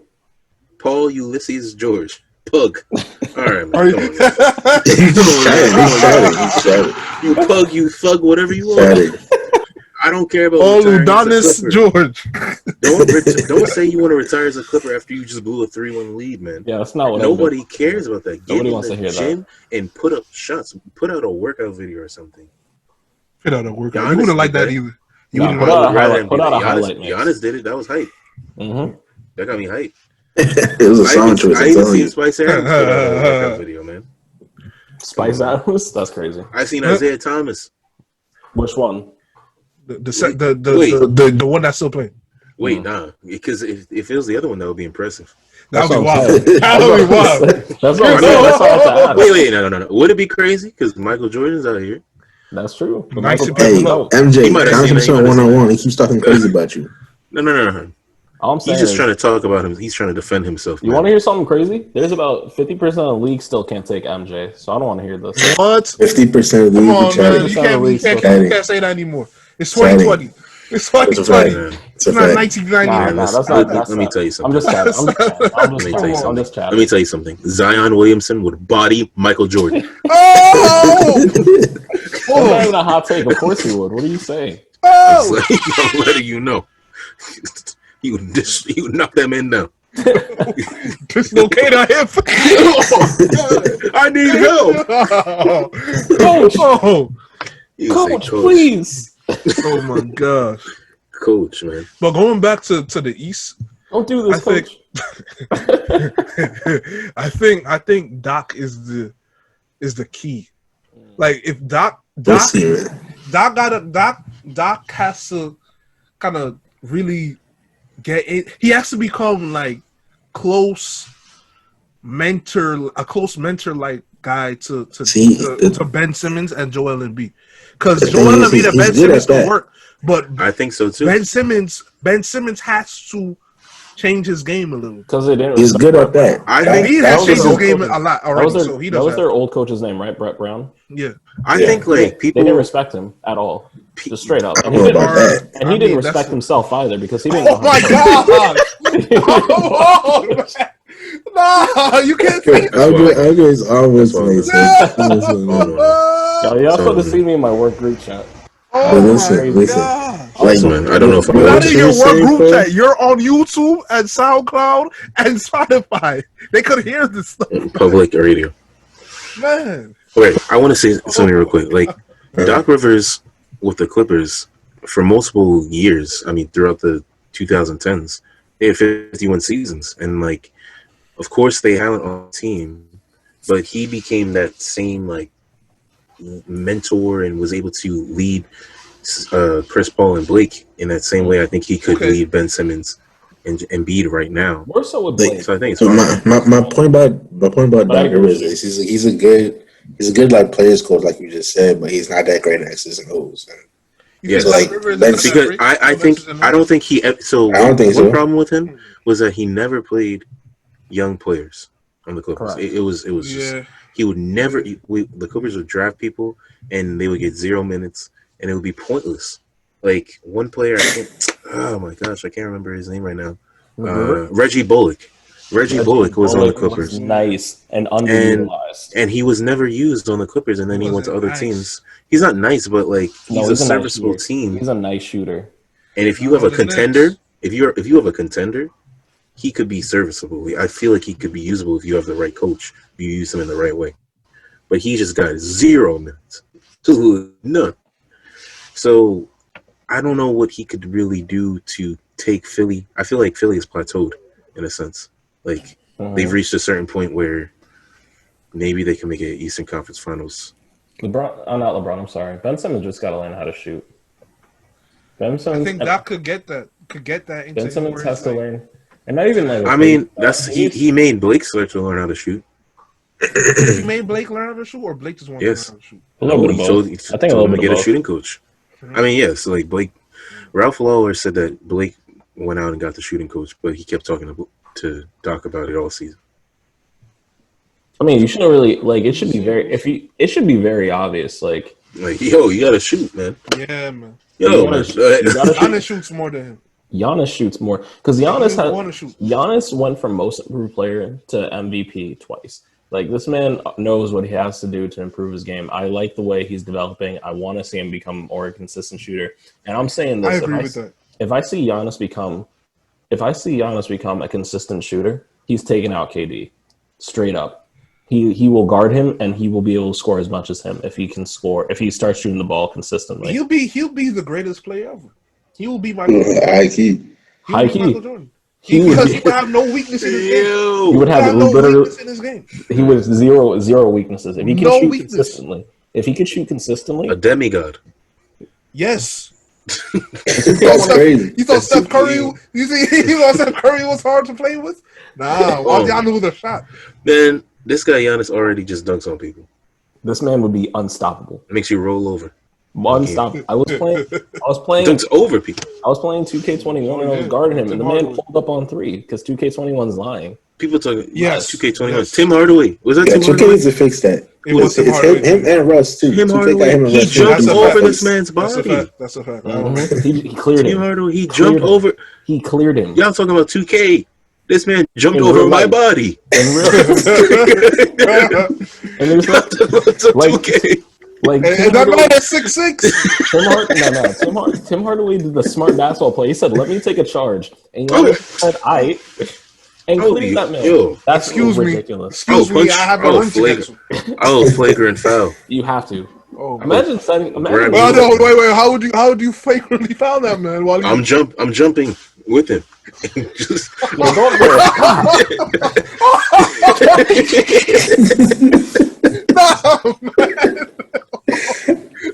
Paul Ulysses George. Pug. All right, man. Are you- Come on, man. He's chatting. You pug, you thug, whatever you want. Chatting. I don't care about Oh, retiring Udonis as a Clipper. George. Don't say you want to retire as a Clipper after you just blew a 3-1 lead, man. Yeah, that's not what Nobody cares about that. Get Nobody in wants the to hear gym and put up shots. Put out a workout video or something. Put out a workout. Giannis You wouldn't like did that that. either. You Nah, wouldn't put like out I a would rather highlight- him put do out that. a highlight mix. Giannis did it. That was hype. Mm-hmm. That got me hype. It was a song choice. I I'm even telling seen you. Spice Adams put out a workout video, man. Spice Adams? That's crazy. I seen Isaiah Thomas. Which one? the one that's still playing. Wait, nah. Because if it was the other one, that would be impressive. That would be what I'm wild. saying. That would be wild. That's what I'm I saying. mean, That's all I have to ask. Wait, no. Would it be crazy? Because Michael Jordan's out here. That's true. But Nice Michael to Hey, Jordan, no. MJ, He might have Johnson seen it. He Son might have seen it. 1-on-1. He keeps talking crazy about you. No. All I'm saying He's just is, trying to talk about him. He's trying to defend himself. you want to hear something crazy? There's about 50% of the league still can't take MJ, so I don't want to hear this. What? 50% of the Come league on, man. chatting. You can't say that anymore. It's Chatting. 2020. It's It's a fact. 2020. It's It's a not fact. 1999. Nah, that's let not. me tell you something. I'm just chatting. I'm just Let chatting. me tell you something. Zion Williamson would body Michael Jordan. Oh! That's not even a hot take. Of course he would. What are you saying? Oh! It's like, I'm letting you know. He would knock that man down. Dislocate a hip. I need help. Coach, Oh, He would say, coach, please. oh my gosh. Coach, man. But going back to the East, Don't do this, I coach. I think Doc is the key. Like if Doc We'll see, man. Doc has to kind of really get in. He has to become like a close mentor like guy to Ben Simmons and Joel Embiid. Because Joel Embiid and Ben Simmons can work, but I think so too. Ben Simmons has to change his game a little. Because they didn't. He's good at that. I think Embiid has changed his game coaches. a lot That already, was their, so he that does was that. their old coach's name, right? Brett Brown. Yeah. I think like They people didn't respect him at all. Just straight up. I don't know about that. And he didn't respect himself either because he didn't. Oh my god! Come on, man. Nah, you can't say that. Andre is always That's playing. Y'all supposed to see me in my work group chat. Oh Listen. my god! Like, man, I don't know if I You're not want in to your say work it, group but- chat. You're on YouTube and SoundCloud and Spotify. They could hear this stuff, public radio. man. Wait, I want to say something real quick. Like Doc Rivers with the Clippers for multiple years. I mean, throughout the 2010s, they had 51 seasons, and like, of course, they had on the team, but he became that same like mentor and was able to lead Chris Paul and Blake in that same way. I think he could lead Ben Simmons and Embiid right now. More so with Blake. So I think it's So hard. my point about Doc Rivers is he's a good like players coach, like you just said, but he's not that great at X's and O's. Yeah, So, like, because I don't think he. So I don't think one so. problem with him was that he never played young players on the Clippers. Correct. It was just he would never. The Clippers would draft people, and they would get 0 minutes, and it would be pointless. Like one player, oh my gosh, I can't remember his name right now. Reggie Bullock. Reggie Bullock was on the Clippers. Was nice and underutilized, and he was never used on the Clippers, and then he went to other teams. He's not nice, but like he's a serviceable team. He's a nice shooter. And if you have a contender, if you have a contender, he could be serviceable. I feel like he could be usable if you have the right coach. If you use him in the right way. But he just got 0 minutes. None. So I don't know what he could really do to take Philly. I feel like Philly is plateaued in a sense. Like they've reached a certain point where maybe they can make it Eastern Conference Finals. Not LeBron. I'm sorry. Ben Simmons just got to learn how to shoot. Ben Simmons, I think that could get that. Into Ben Simmons has to learn, and not even like. I mean, he made Blake start to learn how to shoot. He made Blake learn how to shoot, or Blake just wanted to learn how to shoot. A little bit of both. I think a little bit to get of both. A shooting coach. I mean, yeah. So like Blake, Ralph Lauer said that Blake went out and got the shooting coach, but he kept talking to Doc about it all season. I mean, you shouldn't really like. It should be very. It should be very obvious. Like, yo, you gotta shoot, man. Yeah, man. Yo, man. Giannis shoots more than him. Giannis shoots more because Giannis went from most improved player to MVP twice. Like, this man knows what he has to do to improve his game. I like the way he's developing. I want to see him become more consistent shooter. And I'm saying this: I agree with that. If I see Giannis become a consistent shooter, he's taking out KD straight up. He will guard him, and he will be able to score as much as him if he can score. If he starts shooting the ball consistently, he'll be the greatest player ever. He will be Michael Jordan. High key. Michael Jordan. Because he would have no weakness in his game. He would have no literally weakness in his game. He would zero weaknesses. If he can shoot consistently. If he could shoot consistently, a demigod. Yes. That's crazy. You thought Steph Curry? You thought Steph Curry was hard to play with? Nah, all y'all knew the shot. Man, this guy Giannis already just dunks on people. This man would be unstoppable. Makes you roll over. Unstoppable. I was playing. Dunks over people. I was playing 2K21 and I was guarding him, and the man pulled up on 3 because 2K21's lying. People talking. Yes. 2K21. Yes. Tim Hardaway. Was that Tim 2K Hardaway? needs to fix that. It's him and Russ too. Tim 2K Hardaway. got him and He Russ jumped too. over this man's body. That's a fact. He cleared Tim him. Hardaway. He jumped over. He cleared him. Y'all talking about 2K? This man jumped In over real my life. body. In real and there's like 2K. like And that man is 6'6". Tim Hardaway did the smart basketball play. He said, "Let me take a charge," and Giannis said, "I." And cleared that man. Yo. That's Excuse me. ridiculous. Excuse me, I have a room to get to. Oh, flagrant foul. You have to. Oh, Imagine setting. Grab well, no, wait. How would you flagrantly foul that man? While I'm jumping with him. Just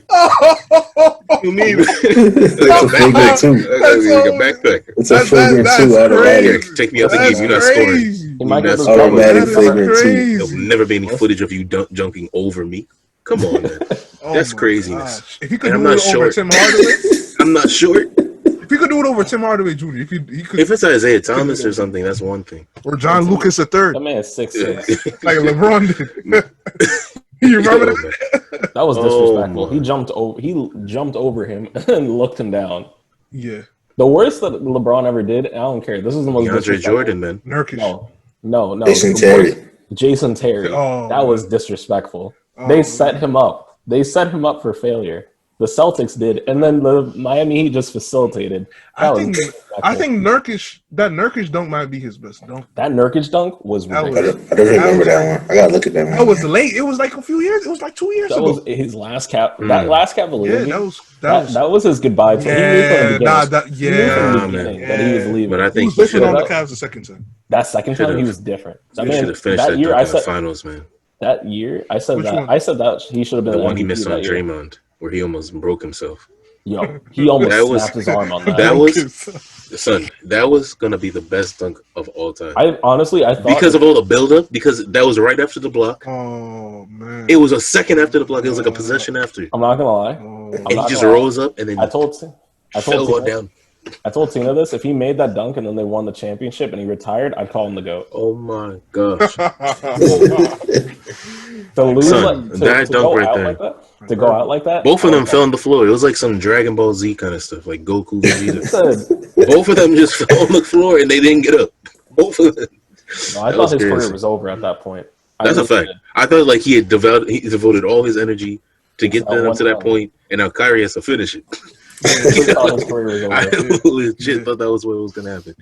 Don't you mean It's a flagrant too. like a backpack. It's a flagrant two out of Yeah, line. take me out the game. You're not scoring. He might get That's this automatic That is flagrant two. crazy. There'll never be any footage of you jumping over me. Come on, man. Oh That's my craziness. gosh. If he could And do I'm it not over short. Tim Hardaway, I'm not short. if he could do it over Tim Hardaway Jr., he could, If it's Isaiah Thomas or something, that's one thing. or John Lucas That III, man is 6'6". like LeBron did. You remember Yo, that? man. That was disrespectful. my. He jumped over him and looked him down. Yeah, The worst that LeBron ever did, I don't care. This is the most DeAndre disrespectful. Jordan, man. Nurkic. No. Jason The Terry. worst- Jason Terry. Oh, that was disrespectful. Oh, They man. set him up. They set him up for failure. The Celtics did, and then the Miami Heat just facilitated. I That was think disrespectful. Nurkic dunk might be his best dunk. That Nurkic dunk was That was- ridiculous. I don't remember that one. I gotta look at that one. That was late. It was like a few years. It was like 2 years That ago. was his last cap. That last Cavalier Yeah, game, that was. his goodbye. To, he knew from the beginning. He knew from the Nah, beginning man. that he was leaving. But I He think was he different on the should Cavs the second time. That second time, he Should've. was different. That have man, finished that year, dunk I in the said finals, man. that year, I said Which that. one? I said that he should have been The the one he MVP missed on that year. Draymond, where he almost broke himself. Yo, he almost That was- snapped his arm on that. that was- Son, that was gonna be the best dunk of all time. I thought Because of all the buildup, because that was right after the block. Oh man. It was a second after the block. It was like a possession after. I'm not gonna lie. Oh. And he not just gonna lie. rose up and then I told fell Tina, down. I told Tina this. If he made that dunk and then they won the championship and he retired, I'd call him the GOAT. Oh my gosh. To lose Son, that to dunk go right out there. like that, to go out like that. Both of them fell on the floor. It was like some Dragon Ball Z kind of stuff, like Goku, Vegeta. Said, Both of them just fell on the floor and they didn't get up. Both of them. no, I thought his career was over at that point. That's a fact. I thought like he devoted all his energy to get them up to that point, and now Kyrie has to finish it. I thought his career was over. I legit thought that was what was gonna happen.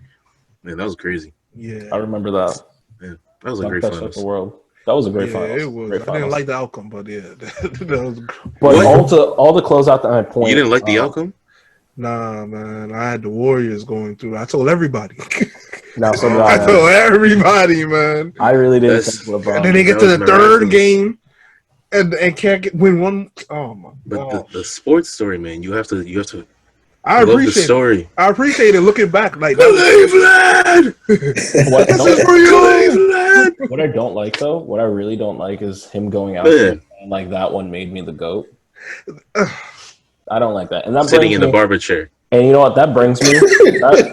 Man, that was crazy. Yeah, I remember that. Yeah, that was a great Touched finals. the world. That was a great yeah, finals. it was. Great I finals. didn't like the outcome, but yeah, that was. But What? all to close out that point. You didn't like the outcome? Nah, man, I had the Warriors going through. I told everybody. Now, so did I I. told everybody, man. I really didn't That's- think LeBron. And then they get that to was the third miraculous. game, and can't win one. Oh my But god! the sports story, man, you have to I love the appreciate it. story. I appreciate it. Looking back, like Cleveland, What, this is for you. Cleveland. what I don't like though, what I really don't like is him going out Man. there and like that one made me the GOAT. I don't like that. And that Sitting brings in the me, barber chair. and you know what? That brings me.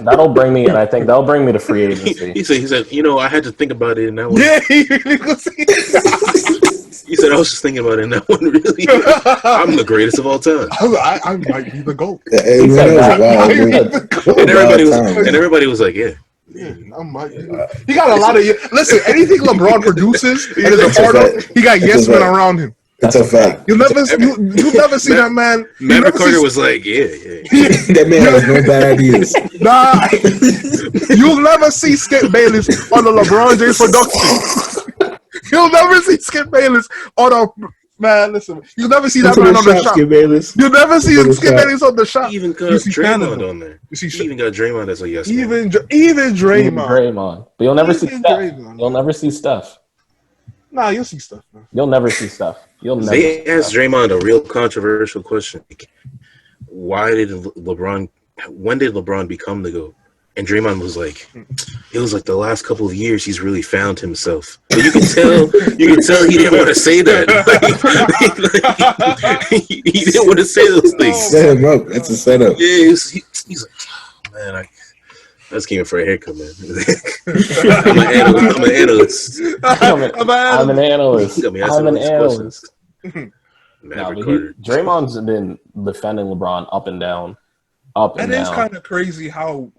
That'll bring me, and I think that'll bring me to free agency. He said, I had to think about it in that one. Yeah, He said, I was just thinking about it in that one. Really, I'm the greatest of all time. I might be the GOAT. Hey, man, that was wild, man. And everybody was, Wild time. and everybody was like, yeah. Yeah, I might be. He got a lot of. Listen, anything LeBron produces and is a It's a part of, fact. he got It's yes a men fact. around him. It's a fact. You never see that man. you never Maverick Carter see- was like, yeah. That man has no bad ideas. Nah, you'll never see Skip Bayless on the LeBron James production. You'll never see Skip Bayless on a man. Listen, you'll never see that man on the shop. Skip Bayless. You'll never see Little Skip shot. Bayless on the shop. He even got You see Draymond Canada. on there. You see, He even got Draymond as a yes man. even Even Draymond. Draymond, but you'll never see Even Steph. Draymond. You'll never see Steph. Nah, you'll see stuff, man. You'll never see Steph. You'll never. They see asked Steph. Draymond a real controversial question. Why did LeBron? When did LeBron become the GOAT? And Draymond was like, it was like the last couple of years he's really found himself. But you can tell he didn't want to say that. He didn't want to say those things. Set him up. That's a setup. Yeah, he's like, oh, man, I just came in for a haircut, man. I'm an analyst. I'm an analyst. He got me asking I'm an all these analyst. questions. No, Maverick but Carter. Draymond's been defending LeBron up and down, up and That is down. kind of crazy how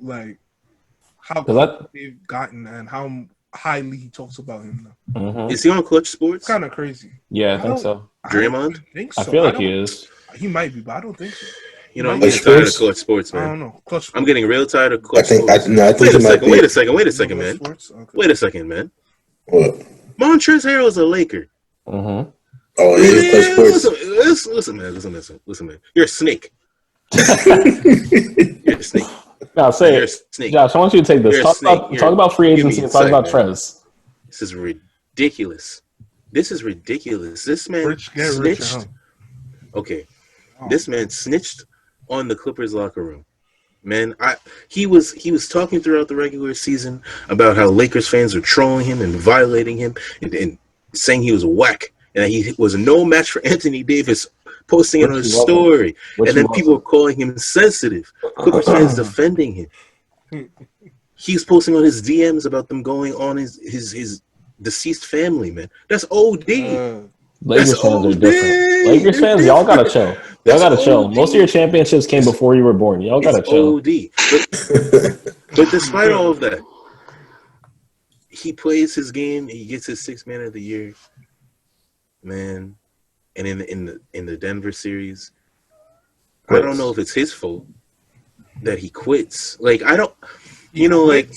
Cause that, they've gotten and how highly he talks about him now. mhm. Is he on Clutch Sports? It's kind of crazy. Yeah, I think so. Draymond? I think so. I feel like don't- he is. He might be, but I don't think so. You know, I'm Clutch getting tired of Sports? Clutch Sports, I man. don't know. Clutch. I'm getting real tired of I Clutch think. Sports. I think Wait it a might second, be. wait a second, man. Sports? Okay. Wait a second, man. What? Montrezzl is a Laker. Mm-hmm. Oh, yeah, Clutch Sports. Listen, man. You're a snake. You're a snake. Now say You're a it. snake. Josh, I want you to take this. You're a Talk snake. about, talk about free Give me agency a and talk second, about man. Trez. This is ridiculous. This man Rich, get rich. snitched. Okay, Oh. this man snitched on the Clippers locker room. Man, he was talking throughout the regular season about how Lakers fans are trolling him and violating him and saying he was whack and that he was no match for Anthony Davis, posting it on his story. Which And he then people were wasn't. calling him sensitive. Clippers fans defending him. He's posting on his DMs about them going on his deceased family, man. That's OD. Lakers That's fans are OD. different. Lakers fans, y'all gotta chill. Y'all That's gotta chill. OD. Most of your championships came before you were born. Y'all gotta It's chill. OD. But despite all of that, he plays his game. He gets his Sixth Man of the Year, man. And in the Denver series, I don't know if it's his fault that he quits. Like I don't, like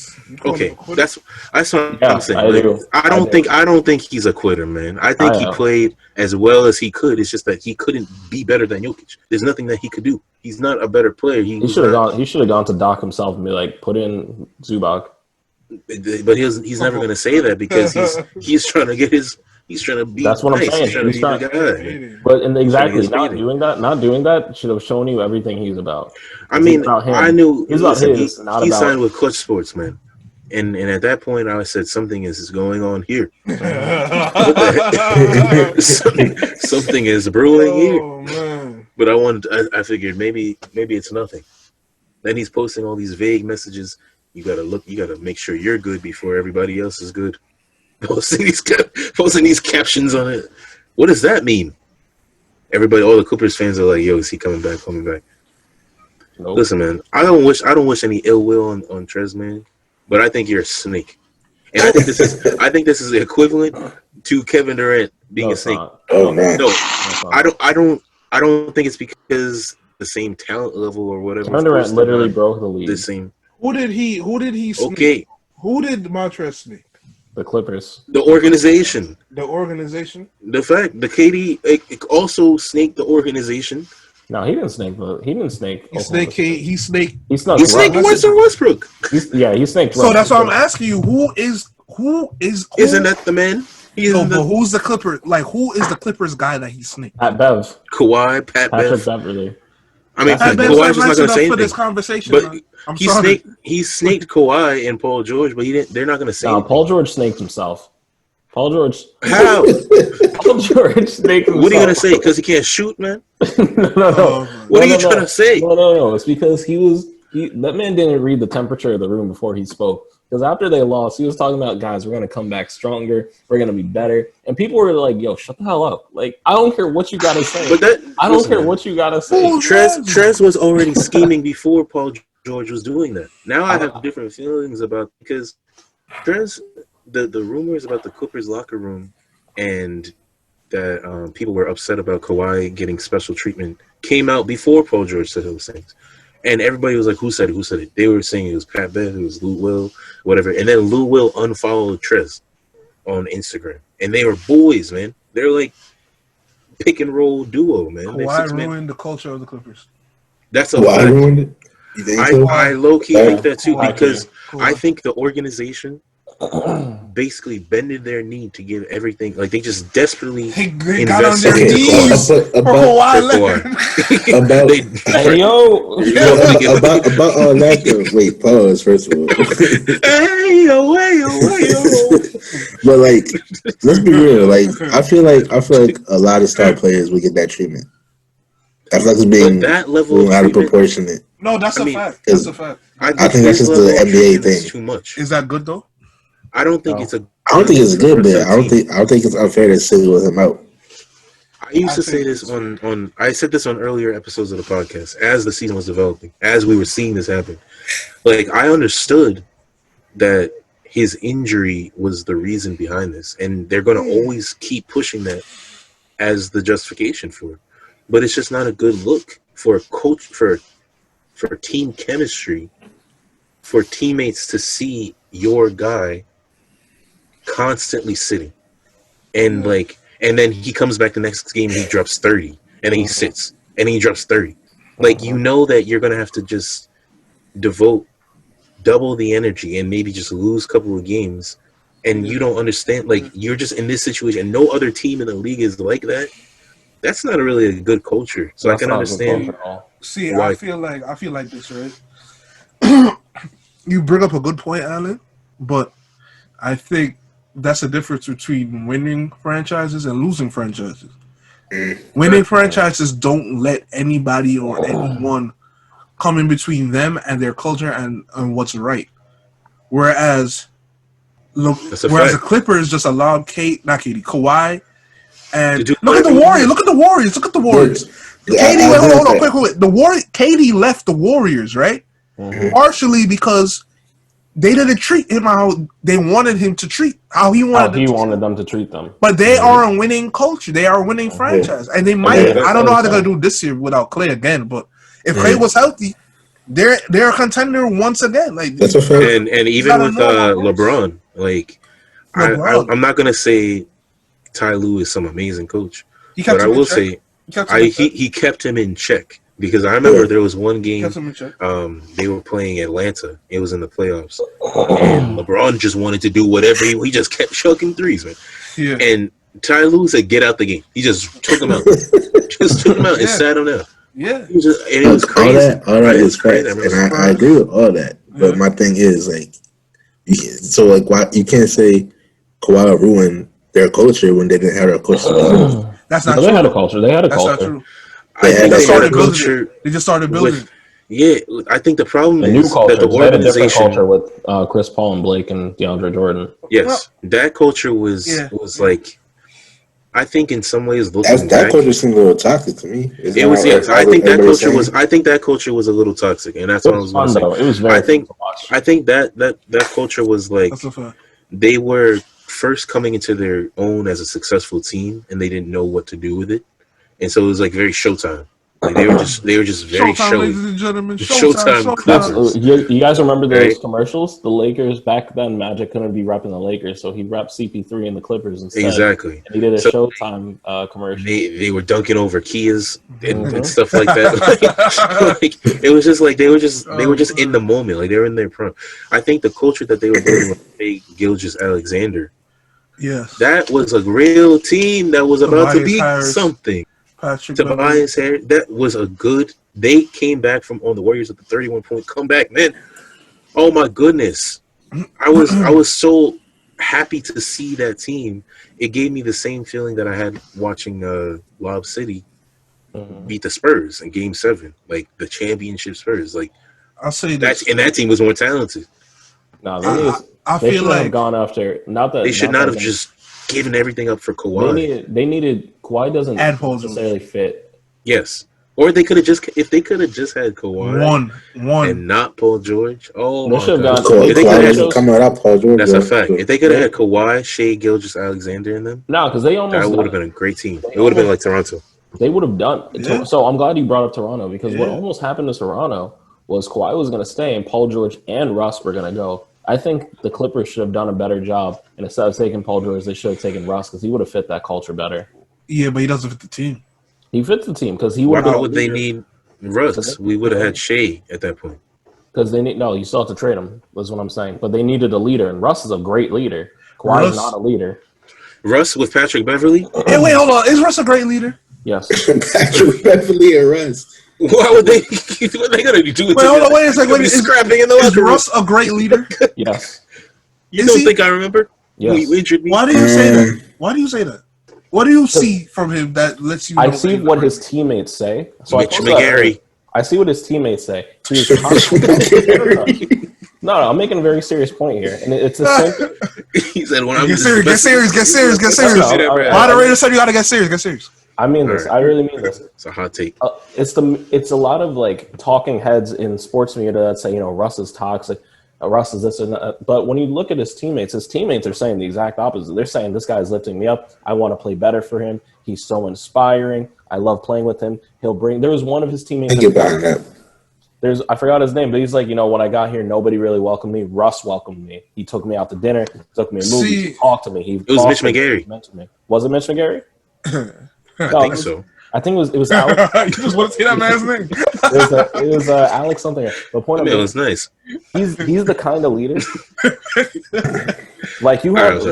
okay, that's what I'm saying. I Like, do. I don't think he's a quitter, man. I think I he know. played as well as he could. It's just that he couldn't be better than Jokic. There's nothing that he could do. He's not a better player. He should have gone. He should have gone to Doc himself and be like, put in Zubac. But he's never going to say that because he's trying to get his. He's trying to be. That's what I'm nice. saying. He's trying to He's be the guy. But exactly, his not meeting. doing that should have shown you everything he's about. I mean, It's about him. I knew. It's about Listen, his, not he about- signed with Clutch Sports, man. And at that point, I said something is going on here. What the heck? something is brewing here. Oh man. But I figured maybe it's nothing. Then he's posting all these vague messages. You gotta make sure you're good before everybody else is good. Posting these captions on it. What does that mean? Everybody, all the Clippers fans are like, "Yo, is he coming back? Coming back?" Nope. Listen, man, I don't wish any ill will on Trez, man. But I think you're a snake, and I think this is the equivalent to Kevin Durant being a snake. Oh man, no, I don't think it's because the same talent level or whatever. Kevin Durant literally broke the league. The same. Who did he snake? Okay. Who did Montrezzl snake? The Clippers. The organization. The organization. The fact the KD it also snaked the organization. No, he didn't snake. He didn't snake. He snaked. He snaked Westbrook. He snaked. So that's why I'm asking you. Who is? Isn't that the man? But who's the Clipper? Like, who is the Clippers guy that he snaked? Pat Bev. Kawhi, Pat Patrick Bev. Beverly. I mean, Kawhi's just not going to say anything. This conversation, but he snaked Kawhi and Paul George, but they're not going to say anything. Paul George snaked himself. Paul George. How? Paul George snaked himself. What are you going to say? Because he can't shoot, man? No. What are you trying to say? No. It's because that man didn't read the temperature of the room before he spoke. Because after they lost, he was talking about, guys, we're going to come back stronger. We're going to be better. And people were like, yo, shut the hell up. Like, I don't care what you got to say. I don't care what you got to say. Trez was already scheming before Paul George was doing that. Now I have different feelings about, because Trez, the rumors about the Clippers locker room and that people were upset about Kawhi getting special treatment came out before Paul George said those things. And everybody was like, who said it? They were saying it was Pat Bev, it was Lou Will, whatever. And then Lou Will unfollowed Trez on Instagram. And they were boys, man. They're like pick and roll duo, man. Kawhi ruined the culture of the Clippers. That's a fact. Ruined it? You think so? I low-key think that too, because I think the organization basically bended their knee to give everything. Like, they just desperately got on their knees for Kawhi about all that though. Wait, pause first of all. Hey yo. But like, let's be real. Like, I feel like a lot of star players would get that treatment. I feel like it's being that level out of proportionate. No, that's a fact. That's a fact. I think that's just the NBA thing. Too much. Is that good though? I don't think it's a. I don't think it's good, but I don't think it's unfair to single him out. I used to say this on. I said this on earlier episodes of the podcast as the season was developing, as we were seeing this happen. Like, I understood that his injury was the reason behind this, and they're going to always keep pushing that as the justification for it. But it's just not a good look for a coach, for team chemistry, for teammates to see your guy constantly sitting, and then he comes back the next game, he drops 30, and then he sits, and then he drops 30. Like, you know that you're gonna have to just devote double the energy and maybe just lose a couple of games, and you don't understand. Like, you're just in this situation. No other team in the league is like that. That's not really a good culture. So that's I can understand. See, why. I feel like this, right? You bring up a good point, Allan, but I think that's the difference between winning franchises and losing franchises. Winning franchises don't let anybody or anyone come in between them and their culture and what's right. Whereas the Clippers just allowed Kawhi, and look at the Warriors. Look at the Warriors. Hold on, quick. KD left the Warriors, right? Mm-hmm. Partially because they didn't treat him how they wanted him to treat, how he wanted them to treat them. But they are a winning culture. They are a winning franchise, and they might. I don't know how they're gonna do this year without Klay again. But if Klay was healthy, they're a contender once again. Like, that's a fact. And even with LeBron, like I'm not gonna say Ty Lue is some amazing coach, but I will say he kept him in check. Because I remember there was one game they were playing Atlanta. It was in the playoffs. And LeBron just wanted to do whatever. He just kept chucking threes, man. Yeah. And Ty Lue said, get out the game. He just took him out. And sat him down. Yeah. It was crazy. All that is crazy. And I agree with all that. But my thing is, like, why you can't say Kawhi ruined their culture when they didn't have their culture. That's not true. They had a culture. They had a culture. That's not true. They just started building. Yeah, I think the problem The new is culture. that the They had a different organization. culture with Chris Paul and Blake and DeAndre Jordan. Yes, that culture was like. I think in some ways, looking that back, culture seemed a little toxic to me. it was. Yes, I think that culture was. Saying? I think that culture was a little toxic, and that's It what I was was going to fun say. though. It was very fun to watch. I think that culture was like That's a fact. they were first coming into their own as a successful team, and they didn't know what to do with it, and so it was like very Showtime. Like they were just very Showtime, showy. ladies and gentlemen. Showtime That's, you guys remember those Right. commercials? The Lakers back then, Magic couldn't be repping the Lakers, so he repped CP3 and the Clippers instead. Exactly. And he did a So Showtime commercial. They were dunking over Kias and stuff like that. Like, it was just like they were just in the moment, like they were in their prime. I think the culture that they were building with Gilgeous-Alexander, Yes, that was a real team that was about to be Harris, something. Patrick Tobias Harris, that was a good. They came back from on the Warriors with the 31-point comeback. Man, oh my goodness, I was so happy to see that team. It gave me the same feeling that I had watching Lob City beat the Spurs in Game 7, like the championship Spurs. Like I'll say this, and that team was more talented. No, I they feel should like have gone after. Not that They should not have just given everything up for Kawhi. They needed Kawhi doesn't necessarily fit. Yes. Or they could have just if they could have just had Kawhi one and not Paul George. Oh, They should have gone. Kawhi wasn't coming out Paul George. That's a fact. If they could have had Kawhi, Shea Gilgeous-Alexander in them, no, because they almost that would have been a great team. It would have been like Toronto. They would have done. Yeah. So I'm glad you brought up Toronto because what almost happened to Toronto was Kawhi was going to stay and Paul George and Russ were going to go. I think the Clippers should have done a better job, and instead of taking Paul George, they should have taken Russ because he would have fit that culture better. Yeah, but he doesn't fit the team. He fits the team because he would. Why would they need Russ? We would have had Shea at that point. Because they need you still have to trade him. That's what I'm saying. But they needed a leader, and Russ is a great leader. Kawhi is not a leader. Russ with Patrick Beverly. Hey, wait, hold on. Is Russ a great leader? Yes. Patrick Beverly and Russ. Why would they? What are they gonna do? Wait, hold on. Wait a second. Is scrapping in the Is locker room. Russ a great leader? Yes. You Is don't he? think I remember? Yes. You injured me. Why do you say that? Why do you say that? What do you see from him that lets you know I see what his teammates say. So Mitch McGarry. I see what his teammates say. He's No, I'm making a very serious point here, and it's the same. He said, "When I'm Get serious. All right. Moderator said you gotta get serious. Get serious. I mean this. I really mean this. It's a hot take. It's a lot of like talking heads in sports media that say, Russ is toxic, Russ is this and that. But when you look at his teammates are saying the exact opposite. They're saying this guy's lifting me up. I want to play better for him. He's so inspiring. I love playing with him. There was one of his teammates. Get behind that. I forgot his name, but he's like, when I got here, nobody really welcomed me. Russ welcomed me. He took me out to dinner, took me to movies, he talked to me. It was Mitch McGarry. Was it Mitch McGarry? I think so. I think it was Alex. You just want to say that man's name? It was Alex something. The point It was nice. he's the kind of leader. Like you have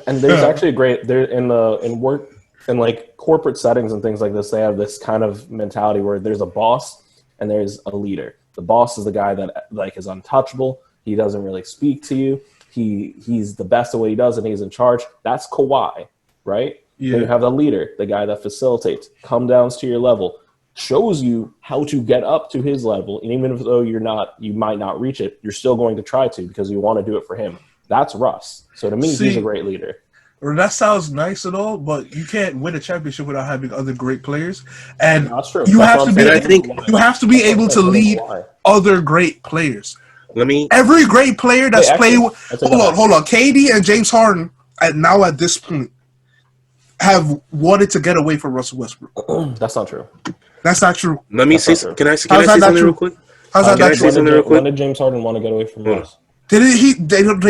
and there's actually a great there in work in like corporate settings and things like this. They have this kind of mentality where there's a boss and there's a leader. The boss is the guy that like is untouchable. He doesn't really speak to you. He's the best at what he does and he's in charge. That's Kawhi, right? Yeah. Then you have the leader, the guy that facilitates, come down to your level, shows you how to get up to his level, and even though you might not reach it, you're still going to try to because you want to do it for him. That's Russ. So to me, he's a great leader. Well, that sounds nice and all, but you can't win a championship without having other great players. And that's true. You That's have to be able to lead other great players. Every great player that's played. Hold on. KD and James Harden at this point have wanted to get away from Russell Westbrook. That's not true. That's not true. Let me say. Can I say something real quick? How's that not true? When did James Harden want to get away from Russ? They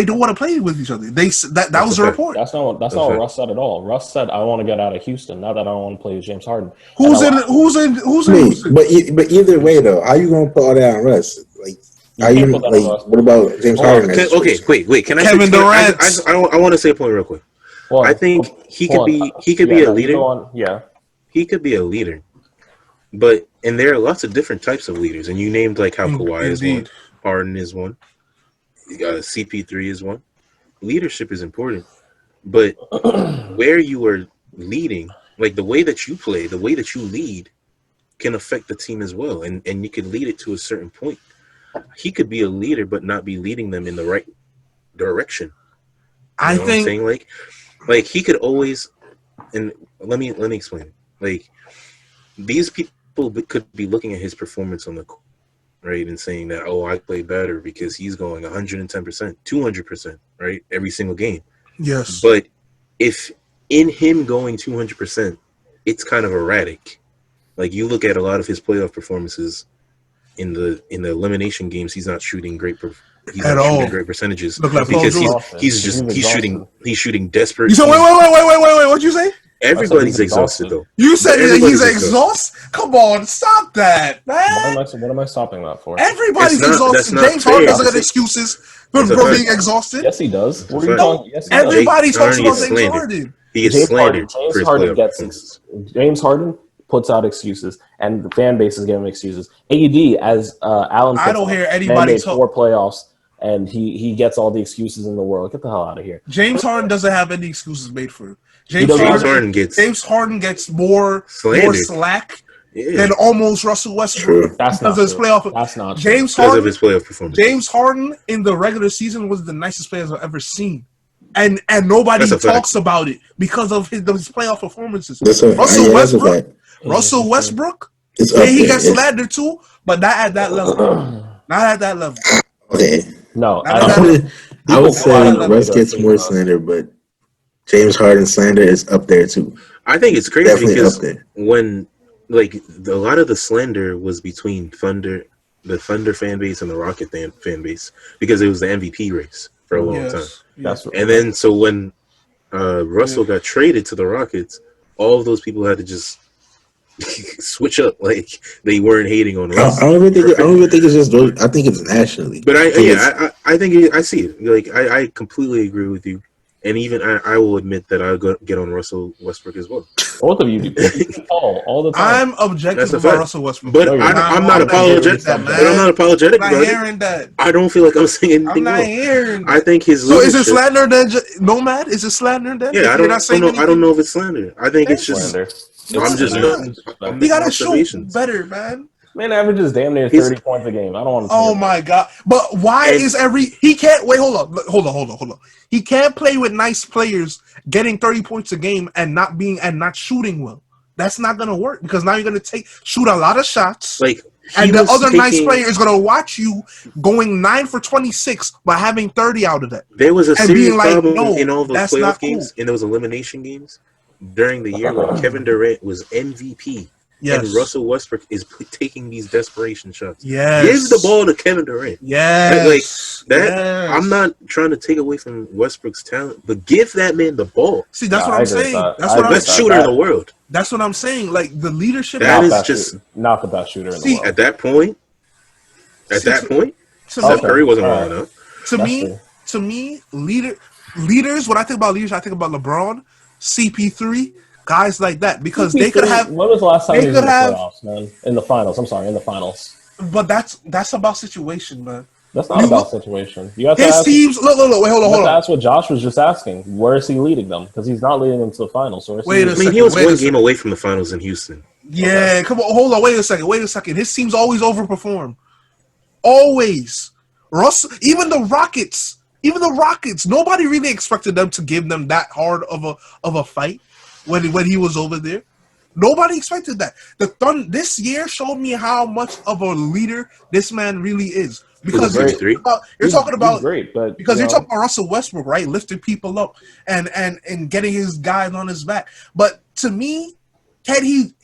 don't want to play with each other. That was a report. That's not what Russ said at all. Russ said, "I want to get out of Houston. Not that I don't want to play with James Harden." Who's in Houston? But either way, though, how you gonna put all that on Russ? Like, what about James Harden? Okay, wait. Can I? Kevin Durant. I want to say a point real quick. Well, I think he could be a leader. He could be a leader, and there are lots of different types of leaders. And you named like how Kawhi is one, Harden is one, CP3 is one. Leadership is important, but where you are leading, like the way that you play, the way that you lead, can affect the team as well, and you can lead it to a certain point. He could be a leader, but not be leading them in the right direction. I what I'm think saying? Like he could always, and let me explain. Like these people could be looking at his performance on the court, right, and saying that, oh, I play better because he's going 110%, 200%, right, every single game. yes, But if in him going 200%, it's kind of erratic. Like you look at a lot of his playoff performances in the elimination games, he's not shooting great. He's At not all. shooting great percentages Look like because Paul he's shooting desperate. You said wait. What'd you say? Everybody's exhausted though. You said Everybody's he's exhausted. Come on, stop that, man. What am I stopping that for? Everybody's That's exhausted. not James Harden fair. doesn't get excuses That's for a fact. being exhausted. Yes, he does. What are you fact. talking? Yes, he does. Everybody James talks Harden about gets James slandered. Harden. He gets slandered for his playoff performances. James Harden puts out excuses, and the fan base is giving excuses. AD, as Allen, I don't hear anybody talk. 4 playoffs, and he gets all the excuses in the world. Get the hell out of here. James Harden doesn't have any excuses made for him. James James Harden gets more slack than almost Russell Westbrook That's because not of his true. playoff. That's not true. James Because Harden, of his playoff performance. James Harden in the regular season was the nicest player I've ever seen. And nobody That's a fact. talks about it because of his playoff performances. That's a Russell Westbrook, It's yeah, up he there. gets slandered too, but not at that level. Not at that level. Okay. No, I would say Russ gets more slander. slander, but James Harden slander is up there too. I think it's crazy Definitely because up there. when a lot of the slander was between the Thunder fan base and the Rocket fan base because it was the MVP race for a long time. That's And then so when Russell got traded to the Rockets, all of those people had to just switch up. Like they weren't hating on Russ. I don't even think it's just those. I think it's nationally. But I think I see it. Like I completely agree with you. And even I will admit that I'll get on Russell Westbrook as well. Both of you do. all the time. I'm objective That's a about fact. Russell Westbrook. But No, you're I'm not apologetic. that, But I'm not apologetic I'm about not it. hearing that. I don't feel like I'm saying anything I'm not wrong. hearing I think his So is it leadership- slander then? Nomad? Is it slander then? Yeah, If I you're not saying don't know. I don't anything? know if it's slander. I think it's just. Slander. I'm just. You gotta shoot observations. better, man. Man averages damn near His- 30 points a game. I don't want to. Oh my god! But why And- is he can't wait? Hold on. He can't play with nice players getting 30 points a game and not shooting well. That's not gonna work because now you're gonna shoot a lot of shots. Like and the other nice player is going to watch you going 9 for 26 by having 30 out of that. There was a And serious being like, problem no, in all those that's playoff not games, cool. in those elimination games during the year when Kevin Durant was MVP. Yes. And Russell Westbrook is taking these desperation shots. Yes. Give the ball to Kevin Durant. Yes. Yes. I'm not trying to take away from Westbrook's talent, but give that man the ball. See, that's what I'm saying. That's the best shooter in the world. That's what I'm saying. Like the leadership. That is just not the best shooter in the world. At that point, Steph Curry wasn't well enough. To me, leaders. When I think about leaders, I think about LeBron, CP3. Guys like that because they could have. When was the last time he was in the playoffs, man? In the finals. I'm sorry, in the finals. But that's about situation, man. That's not about situation. You have his teams. Look. Wait, hold on. That's what Josh was just asking. Where is he leading them? Because he's not leading them to the finals. So he was one game away from the finals in Houston. Yeah, come on. Hold on. Wait a second. His teams always overperform. Always. Even the Rockets. Nobody really expected them to give them that hard of a fight. When he was over there, nobody expected that. This year showed me how much of a leader this man really is. Because you're talking about Russell Westbrook, right? Lifting people up and getting his guys on his back. But to me, can he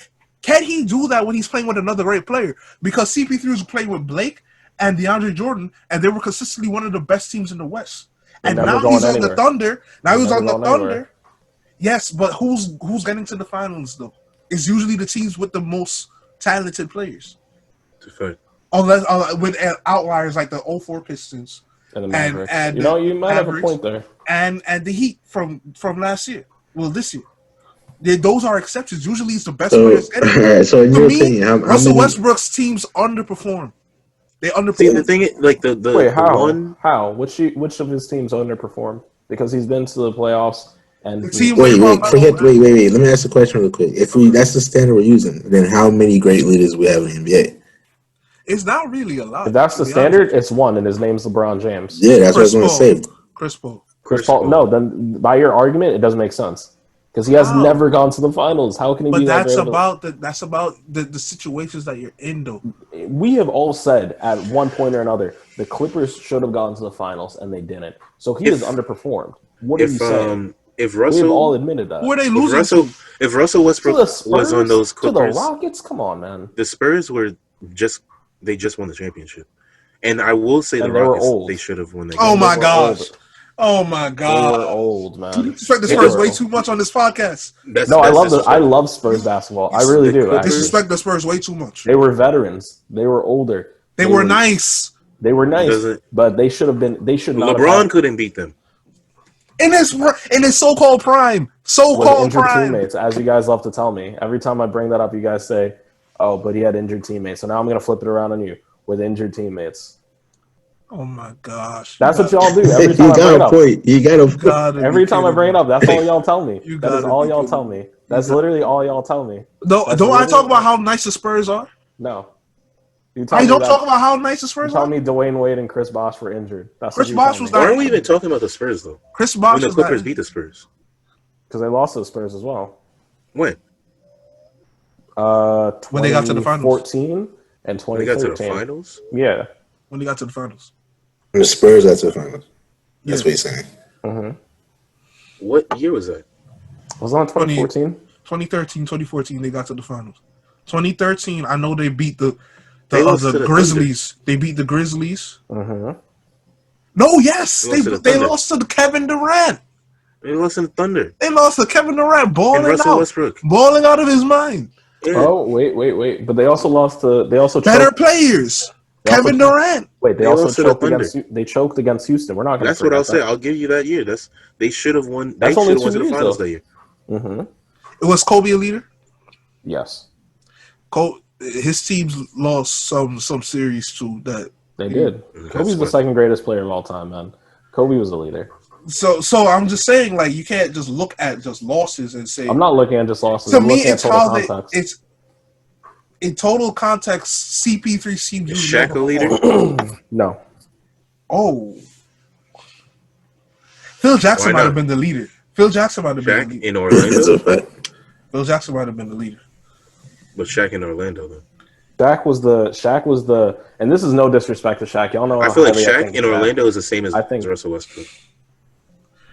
do that when he's playing with another great player? Because CP3 was playing with Blake and DeAndre Jordan, and they were consistently one of the best teams in the West. And now he's on the Thunder. Thunder. Yes, but who's getting to the finals though? It's usually the teams with the most talented players. Unless with outliers like the 04 Pistons and the Mavericks. And you might have a point there. And the Heat from last year. Well, this year. Those are exceptions. Usually it's the best players. So in your opinion, Russell Westbrook's teams underperform. They underperform. See, the thing is, like the how? Which of his teams underperformed? Because he's been to the playoffs And The team Wait. Let me ask a question real quick. If that's the standard we're using, then how many great leaders we have in the NBA? It's not really a lot. if that's the standard, it's one, and his name's LeBron James. Yeah, that's what I was going to say. Chris Paul. Chris Paul. No, then by your argument, it doesn't make sense because he has never gone to the finals. How can he be? But that's about the situations that you're in, though. We have all said at one point or another the Clippers should have gone to the finals and they didn't. So he has underperformed. What are you saying? If Russell, we've all admitted that. Who are they losing? If Russell Westbrook was on those Clippers, to the Rockets, come on, man. The Spurs were just won the championship, and I will say the Rockets they should have won that. Oh my gosh! Oh my god! They were old, man. You disrespect the Spurs way too much on this podcast. I love Spurs basketball. I really do. Disrespect the Spurs way too much. They were veterans. They were older. They were nice. They were nice, but they should have been. They should not. LeBron couldn't beat them. In his so-called prime, teammates, as you guys love to tell me. Every time I bring that up, you guys say, "Oh, but he had injured teammates." So now I'm going to flip it around on you with injured teammates. Oh my gosh! That's what y'all do every time I bring it up. You got a point. Every time I bring it up, that's all y'all tell me. That is all y'all tell me. That's literally all y'all tell me. Don't I talk about how nice the Spurs are? No. I don't talk about how nice the Spurs are. Tell me Dwayne Wade and Chris Bosh were injured. That's Chris Bosh was not. Why are we even talking about the Spurs though? Chris Bosh when the Clippers beat the Spurs. Because they lost to the Spurs as well. When? When they got to the finals. 2014 and 2013. When they got to the finals? Yeah. When they got to the finals. When the Spurs got to the finals. That's what he's saying. Mm-hmm. What year was that? Was it 2014? 2013, 2014, they got to the finals. 2013, I know they beat the Grizzlies. They beat the Grizzlies. Mm-hmm. No, yes. They lost to the Kevin Durant. They lost to the Thunder. They lost to Kevin Durant, balling out of his mind. Yeah. Oh, wait. But they also lost to better players. Kevin Durant. Wait, they also choked against Houston. We're not going to. That's what I'll say. I'll give you that year. They should have won. That's they only should have won to the finals that year. Mm-hmm. Was Kobe a leader? Yes. His teams lost some series too. That they did. Kobe's the second greatest player of all time, man. Kobe was a leader. So I'm just saying, like, you can't just look at just losses and say. I'm not looking at just losses. To me, it's how it's in total context. CP3 seems Shaq a leader. No. Oh, Phil Jackson might have been the leader. Phil Jackson might have been the leader in Orlando. Phil Jackson might have been the leader. But Shaq in Orlando, though. Shaq was the, and this is no disrespect to Shaq. Y'all know. I feel like Shaq in Orlando is the same as Russell Westbrook.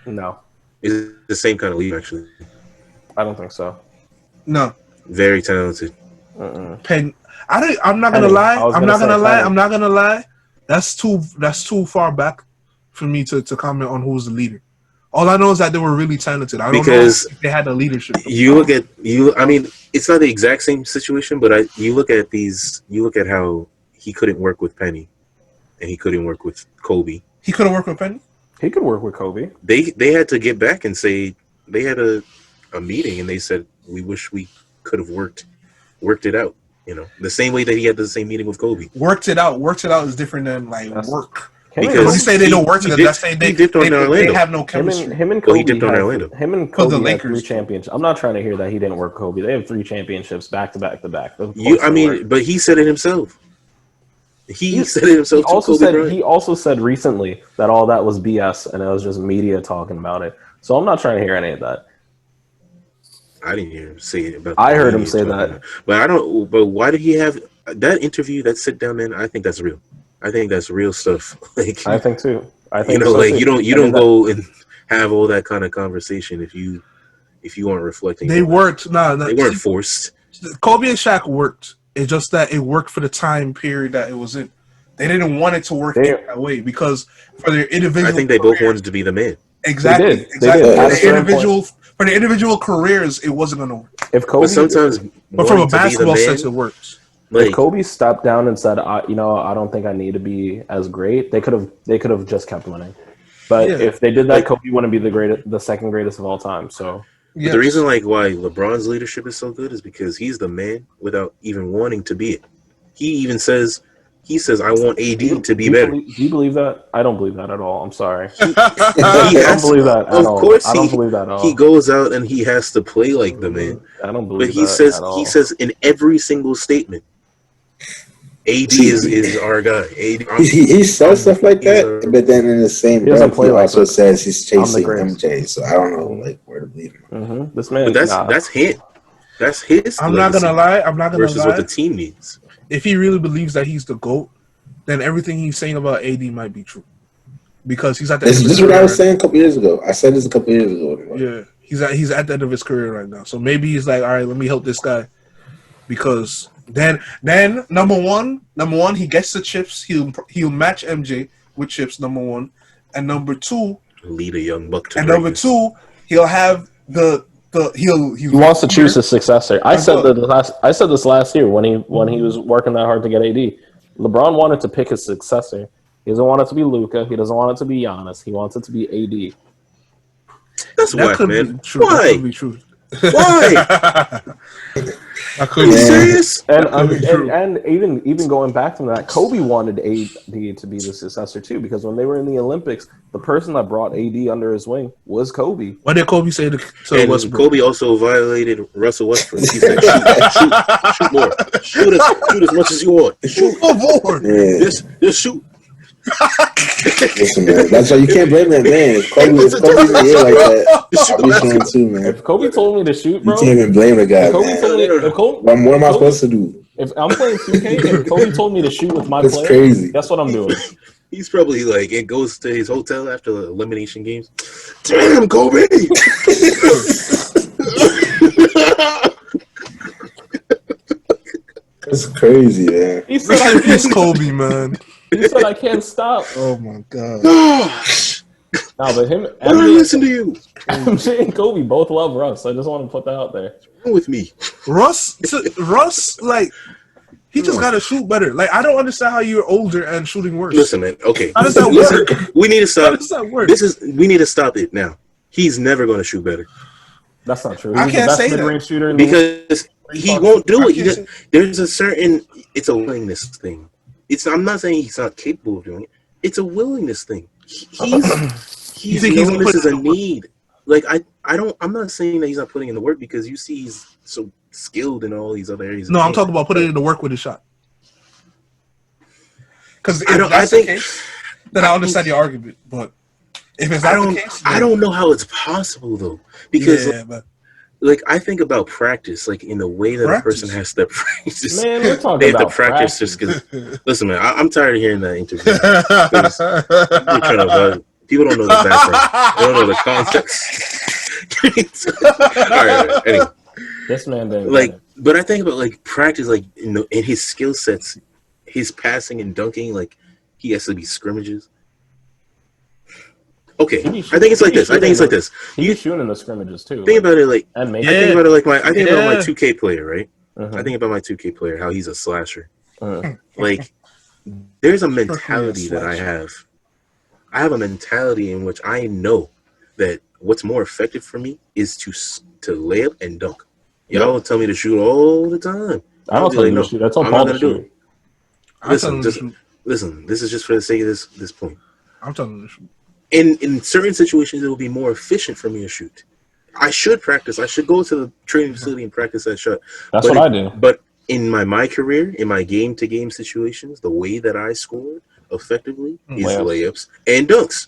No. It's the same kind of league, actually. I don't think so. No. Very talented. I'm not gonna lie. That's too far back for me to comment on who's the leader. All I know is that they were really talented. I don't know if they had the leadership. I mean, it's not the exact same situation, but you look at how he couldn't work with Penny, and he couldn't work with Kobe. He couldn't work with Penny? He could work with Kobe. They had to get back and say they had a meeting, and they said, we wish we could have worked it out. You know, the same way that he had the same meeting with Kobe. Worked it out is different than work. Because when you say they don't work together, that's saying they have no chemistry. Him and Kobe. He dipped on Orlando. Him and Kobe had 3 championships. I'm not trying to hear that he didn't work Kobe. They have 3 championships back to back to back. But he said it himself. He said it himself. He also said recently that all that was BS and it was just media talking about it. So I'm not trying to hear any of that. I didn't hear him say it. I heard him say that. But I don't. But why did he have that interview? That sit down? Then I think that's real. I think that's real stuff. Like, I think too. I think you don't go and have all that kind of conversation if you aren't reflecting. They worked. They weren't forced. Kobe and Shaq worked. It's just that it worked for the time period that it was in. They didn't want it to work that way because for their individual. I think they both wanted to be the man. Exactly. They did. For the individual careers, it wasn't going to work. If Kobe, but from a basketball sense, it works. If Kobe stepped down and said, I don't think I need to be as great, they could have just kept winning. But if they did that, Kobe wouldn't be the second greatest of all time. So the reason why LeBron's leadership is so good is because he's the man without even wanting to be it. He even says, He says, "I want AD to be better." Do you believe that? I don't believe that at all. I'm sorry. I don't believe that at all. Course, I don't believe that at all. He goes out and he has to play like the man. I don't believe that at all. He says in every single statement, AD is our guy. He says stuff like that, but then in the same breath, he also says he's chasing MJ. So I don't know, like, where to believe him. Mm-hmm. This man, but that's him. That's his. I'm not gonna lie. Versus what the team needs. If he really believes that he's the GOAT, then everything he's saying about AD might be true. Because he's at the end of his career. This is what I was saying a couple years ago. I said this a couple years ago. Yeah, he's at the end of his career right now. So maybe he's like, all right, let me help this guy. Because then number one, he gets the chips. He'll match MJ with chips. Number one, and number two, lead a young buck to and number two, he'll have he wants to choose his successor. I said this last year when he was working that hard to get AD. LeBron wanted to pick his successor. He doesn't want it to be Luka. He doesn't want it to be Giannis. He wants it to be AD. That's whack, man. Why? That could be true. Why? Are you serious? And even going back from that, Kobe wanted AD to be the successor too, because when they were in the Olympics, the person that brought AD under his wing was Kobe. What did Kobe say to Westbrook? Kobe also violated Russell Westbrook. He said, shoot more. Shoot as much as you want. Shoot more. Yeah. Just shoot. Listen, man, that's why you can't blame that man. If Kobe's here like that, I'll be showing too, man. If Kobe told me to shoot, bro, you can't even blame the guy, man. What am I supposed to do? If I'm playing 2K and Kobe told me to shoot with my player, crazy. That's what I'm doing. He's probably like, it goes to his hotel after the elimination games. Damn, Kobe! That's crazy, man. He said, I miss Kobe, man. He said, I can't stop. Oh, my God. Nah, but him... Why do I listen to you? MJ and Kobe both love Russ. I just want to put that out there. What's with me? Russ, like... He just got to shoot better. Like, I don't understand how you're older and shooting worse. Listen, man. Okay. How does that work? We need to stop. How does that work? We need to stop it now. He's never going to shoot better. That's not true. I can't say that. Shooter in because he won't do it. There's a certain... It's a willingness thing. I'm not saying he's not capable of doing it. It's a willingness thing. He's known this as a need. Like, I'm not saying that he's not putting in the work because you see he's so skilled in all these other areas. No, I'm talking about putting in the work with his shot. Because if that's the case, then I understand your argument. But if it's not the case, I don't know how it's possible though. Because like I think about practice, like in the way that a person has to practice. Man, we're talking about practice just because. Listen, man, I'm tired of hearing that interview. People don't know the background. They don't know the context. All right. Anyway. This man didn't like, but I think about like practice, like in his skill sets, his passing and dunking, like he has to be scrimmages. Okay, I think it's like this. He's shooting in the scrimmages too. Think about it like, and I think about it like I think about my 2K player, right? I think about my 2K player, how he's a slasher. Like, there's a mentality that I have. I have a mentality in which I know that what's more effective for me is to lay up and dunk. Y'all tell me to shoot all the time. I don't tell you to shoot. That's all Paul to shoot. Listen, this is just for the sake of this point. I'm telling you to shoot. In certain situations, it will be more efficient for me to shoot. I should practice. I should go to the training facility and practice that shot. That's what I do. But in my career, in my game-to-game situations, the way that I scored effectively is layups and dunks.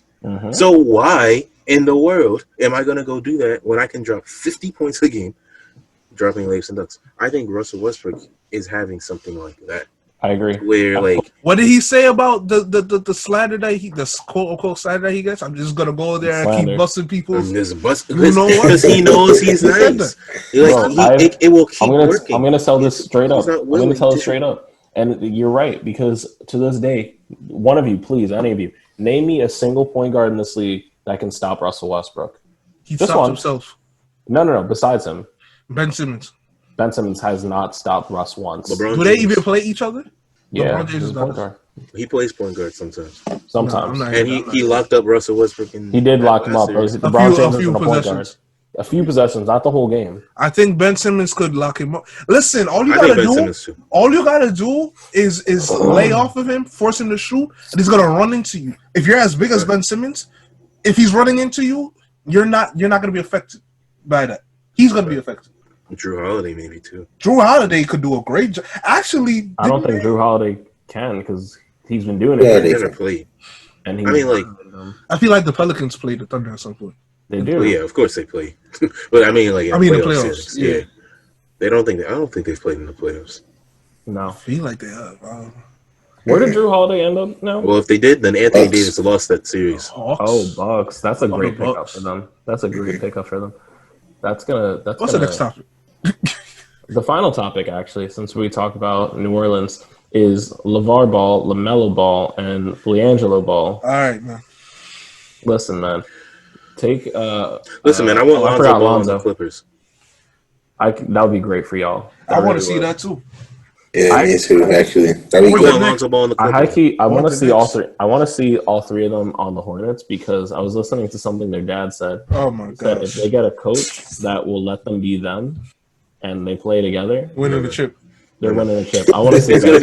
So why in the world am I going to go do that when I can drop 50 points a game dropping layups and dunks? I think Russell Westbrook is having something like that. I agree. Where like, what did he say about the slander that the quote unquote slander that he gets? I'm just gonna go there and keep busting people. Because he knows he's nice. It will keep working. I'm gonna tell this straight up. I'm gonna tell it straight up. And you're right, because to this day, one of you, please, any of you, name me a single point guard in this league that can stop Russell Westbrook. He stopped himself. No. Besides him, Ben Simmons. Ben Simmons has not stopped Russ once. Do they even play each other? Yeah, he plays point guard sometimes. Sometimes, and he locked up Russell Westbrook. He did lock him up. LeBron James isn't a point guard. A few possessions, not the whole game. I think Ben Simmons could lock him up. Listen, all you gotta do is lay off of him, force him to shoot, and he's gonna run into you. If you're as big as Ben Simmons, if he's running into you, you're not gonna be affected by that. He's gonna be affected. Drew Holiday maybe too. Drew Holiday could do a great job. Actually, I don't think Drew Holiday can because he's been doing it. Yeah, They never played. And I feel like the Pelicans played the Thunder at some point. they do. Well, yeah, of course they play. But I mean, like, the playoffs. Series, yeah. I don't think they've played in the playoffs. No. I feel like they have. Where did Drew Holiday end up now? Well, if they did, then Anthony Davis lost that series. Hawks. Oh, Bucks. That's a great pickup Bucks. for them. That's a great pickup for them. What's the next topic? The final topic, actually, since we talked about New Orleans, is Lavar Ball, LaMelo Ball, and LiAngelo Ball. All right, man. Listen, man. Listen, man, I want Lonzo Ball on the Clippers. That would be great for y'all. I want to see that too. Yeah, me too. Actually, that'd be I good. want Lonzo Ball on the Clippers. I want to see all three. I want to see all three of them on the Hornets because I was listening to something their dad said. Oh my That god! if they get a coach that will let them be them, and they play together, Winning the chip. they're winning a chip. I want to see. It's gonna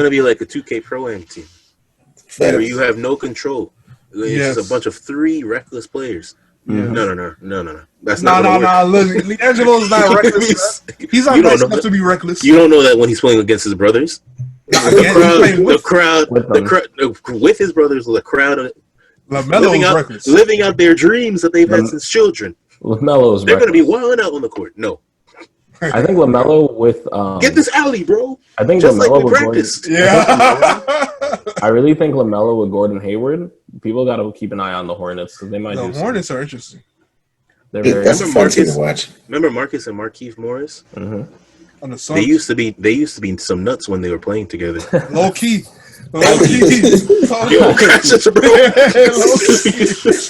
be like a 2K Pro-Am team where you have no control. It's just a bunch of 3 reckless players. Yeah. No. That's No. Listen, LiAngelo's not reckless. He's not nice enough to be reckless. You don't know that when he's playing against his brothers. The crowd with his brothers, the crowd living out their dreams that they've had since children. LaMelo's They're going to be wilding out on the court. No. I think LaMelo with get this alley, bro. I think just LaMelo like we with practiced. I really think LaMelo with Gordon Hayward. People got to keep an eye on the Hornets because they might. The Hornets are interesting. They're very. That's a fun team to watch. Remember Marcus and Markieff Morris? Mm-hmm. On the Suns. They used to be some nuts when they were playing together. Low key. Yo, catch this, bro.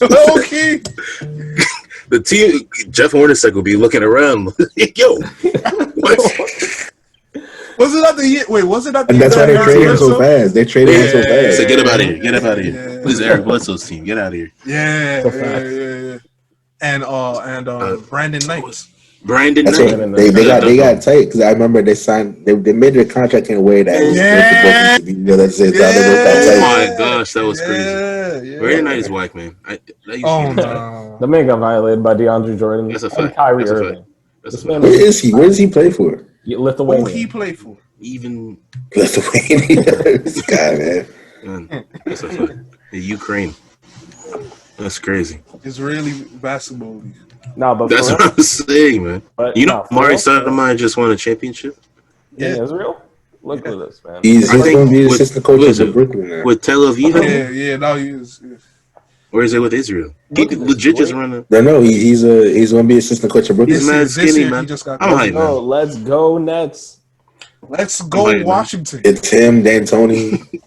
Low key. The team, Jeff Hornacek will be looking around. Yo, what? Was it not the year? Wait, was it not the And year? that's why they traded him so fast. They traded him so fast. So get him out of here. Get him out of here. Yeah. This is Eric Bledsoe's team. Get out of here. Yeah. And Brandon Knight. Brandon That's Knight. what, they got tight because I remember they signed. They made their contract in a way that was Yeah. supposed to be. That's it. Oh my gosh, that was crazy. Yeah. Brandon Knight is whack, man. No. The man got violated by DeAndre Jordan. That's a and fact. Kyrie That's a Irving. fact. That's This a man fact. Where is he? Where does he play for? Lithuania. Who he play for? Even Lithuania. This guy, man. that's a fact. The Ukraine. That's crazy. Israeli basketball league. No, but That's for what I'm saying, man. But, You know, for Mari real, Stoudemire just won a championship in Israel. Look at this, man. He's I think going to be the with- assistant coach what is of it? Brooklyn now. with Tel Aviv. Yeah. Now he is. Or is it with Israel? He Look at this, legit just boy. run No, he's going to be assistant coach of Brooklyn. He's mad This skinny, year man. he just got. I'm hyped, No, man. let's go Nets. Let's go Right, man. Washington. It's him, D'Antoni.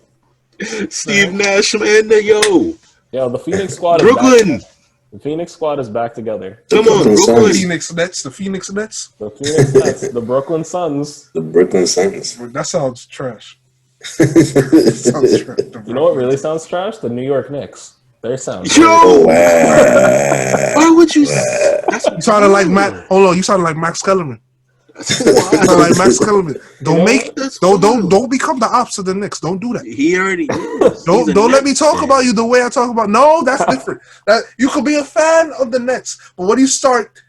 Steve Nash, man. Yo. Yo, the Phoenix squad. Brooklyn. Is back. The Phoenix squad is back together. Come on, Brooklyn Brooklyn. Suns. The Phoenix Nets. The Phoenix Nets, the Brooklyn Suns. The Brooklyn Suns. That sounds trash. Sounds trash. You know what really sounds trash? The New York Knicks. They sound. Yo. Oh, wow. Why would you? That's You sounded like Matt. Hold on, you sounded like Max Kellerman. You sounded like Max Kellerman. Don't become the ops of the Knicks. Don't do that. He already. Don't let me talk about you the way I talk about. No, that's different. That you could be a fan of the Nets, but when you start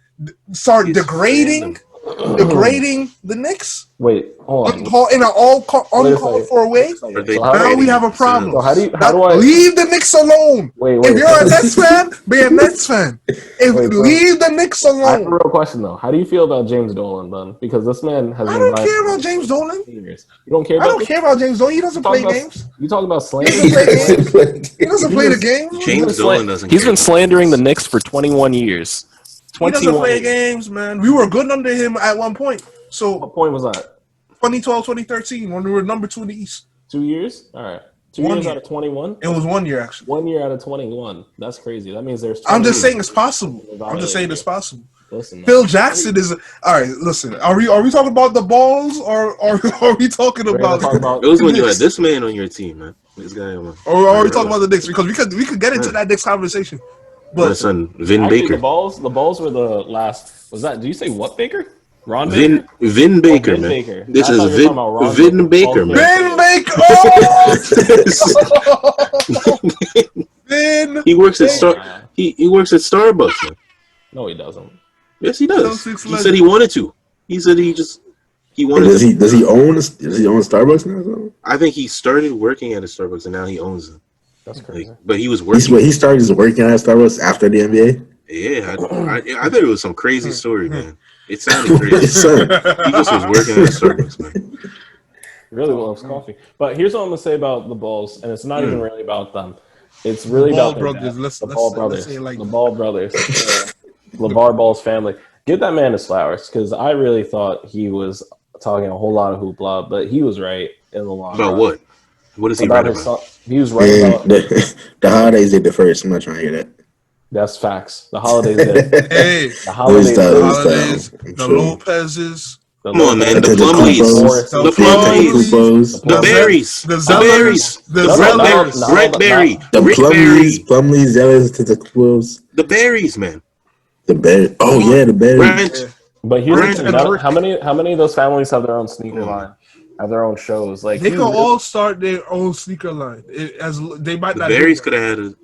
degrading the Knicks Wait, hold on. in an uncalled for way, now we have a problem. So how do I leave the Knicks alone? Wait. If you're a Nets fan, be a Nets fan. Leave the Knicks I have a alone. real question though. How do you feel about James Dolan then? Because this man has. I don't care about James Dolan. You don't care I about. don't care about James Dolan. He doesn't play games. You talk about He slandering. doesn't play games. He doesn't play the game. James Dolan doesn't. He's care. been slandering the Knicks for 21 years. He doesn't play games, man. We were good under him at one point. So What point was that? 2012, 2013, when we were number 2 in the East. 2 years? All right. 2 1 years year. out of 21? It was 1 year, actually. 1 year out of 21. That's crazy. That means there's. I'm just 20 saying it's possible. I'm just saying it's possible. Listen, Phil Jackson is all right. Listen, are we talking about the balls or are we talking about? It was when you had this man on your team, man. This guy. Or are we talking about the Knicks? Because we could get into that Knicks conversation. My son, Vin Actually, Baker. the balls were the last. Was that? Did you say what Baker? Ron Baker? Vin Baker, Vin man. Baker. This I is thought you were talking about Ron Vin Baker, Balls man. Vin Baker. Oh! Vin. He works at Nah. he works at Starbucks, man. No, he doesn't. Yes, he does. Celtics He said he legend. wanted to. He said he Wait, wanted does to. he own Starbucks now? Or something? I think he started working at a Starbucks and now he owns them. That's crazy. But he was working. He started just working at Starbucks after the NBA. Yeah, I thought it was some crazy story, man. It sounded crazy. Son. He just was working at Starbucks, man. Really loves coffee. But here's what I'm gonna say about the Bulls, and it's not even really about them. It's really Ball about their brothers. dad. Let's the Ball say brothers. it like The that. Ball brothers. LeVar Ball's family. Give that man his flowers, because I really thought he was talking a whole lot of hoopla, but he was right in the long About run. what? What is he About right his about? son. He was right And about. the holidays did the first. I'm not trying to hear that. That's facts. The holidays did. Hey, The holidays Those did. holidays, I'm the sure. Lopez's, Come on, man. The The Plumleys. Kupos. The Plumleys. Plumleys. The The Berries. the The Zellers, Berries. the The Zellers. Brett Berry. The Rick Berry. Plumleys, Zellers to the Wolves. The Berries, man. The Bears. Oh yeah, the Bears. Brent. But here's the Brent thing: and Rick. how many of those families have their own sneaker line, have their own shows? Like They he can really- all start their own sneaker line. As they might The not. Berries do could have had that.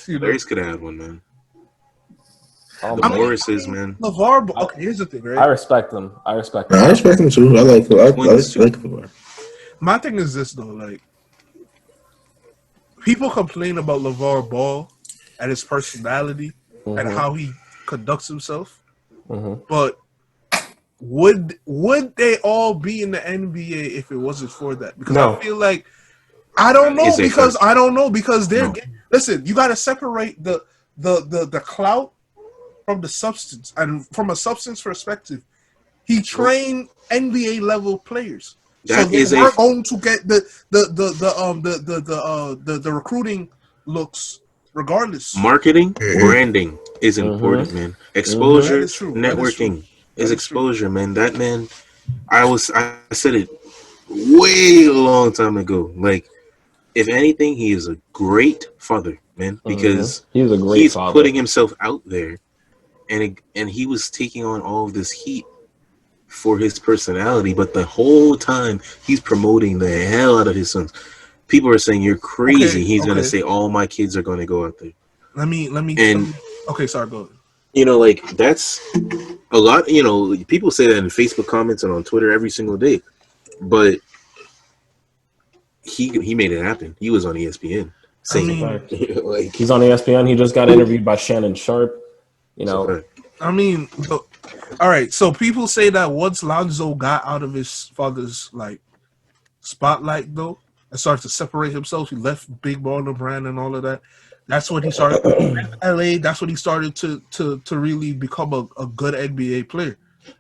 You know? Berries could have had one, man. Oh, The man. Morrises, man. LeVar. Okay, here's the thing, I right? respect them. I respect I them. respect him too. I like Twins, LeVar. My thing is this though, like people complain about LeVar Ball and his personality and how he conducts himself, but would they all be in the NBA if it wasn't for that? Because No. I feel like I don't know Is it because first? I don't know because they're No. listen. You got to separate the clout from the substance, and from a substance perspective, he trained NBA level players. That So they is a- weren't going to get the recruiting looks regardless. Marketing, branding is important, man. Exposure, That is true. That is networking true. is That is true. exposure, man. That man, I said it way a long time ago. Like, if anything, he is a great father, man, because He was a great he's father. putting himself out there, and he was taking on all of this heat for his personality, but the whole time he's promoting the hell out of his sons. People are saying you're crazy. Okay, He's gonna okay. say all my kids are gonna go out there. Let me. And- Okay, sorry. Go ahead. You know, like that's a lot. You know, people say that in Facebook comments and on Twitter every single day, but he made it happen. He was on ESPN saying like He's on ESPN. He just got interviewed by Shannon Sharp. You know, I mean, all right. So people say that once Lonzo got out of his father's like spotlight, though, and started to separate himself, he left Big Baller Brand and all of that. That's when he started in LA. That's when he started to really become a good NBA player.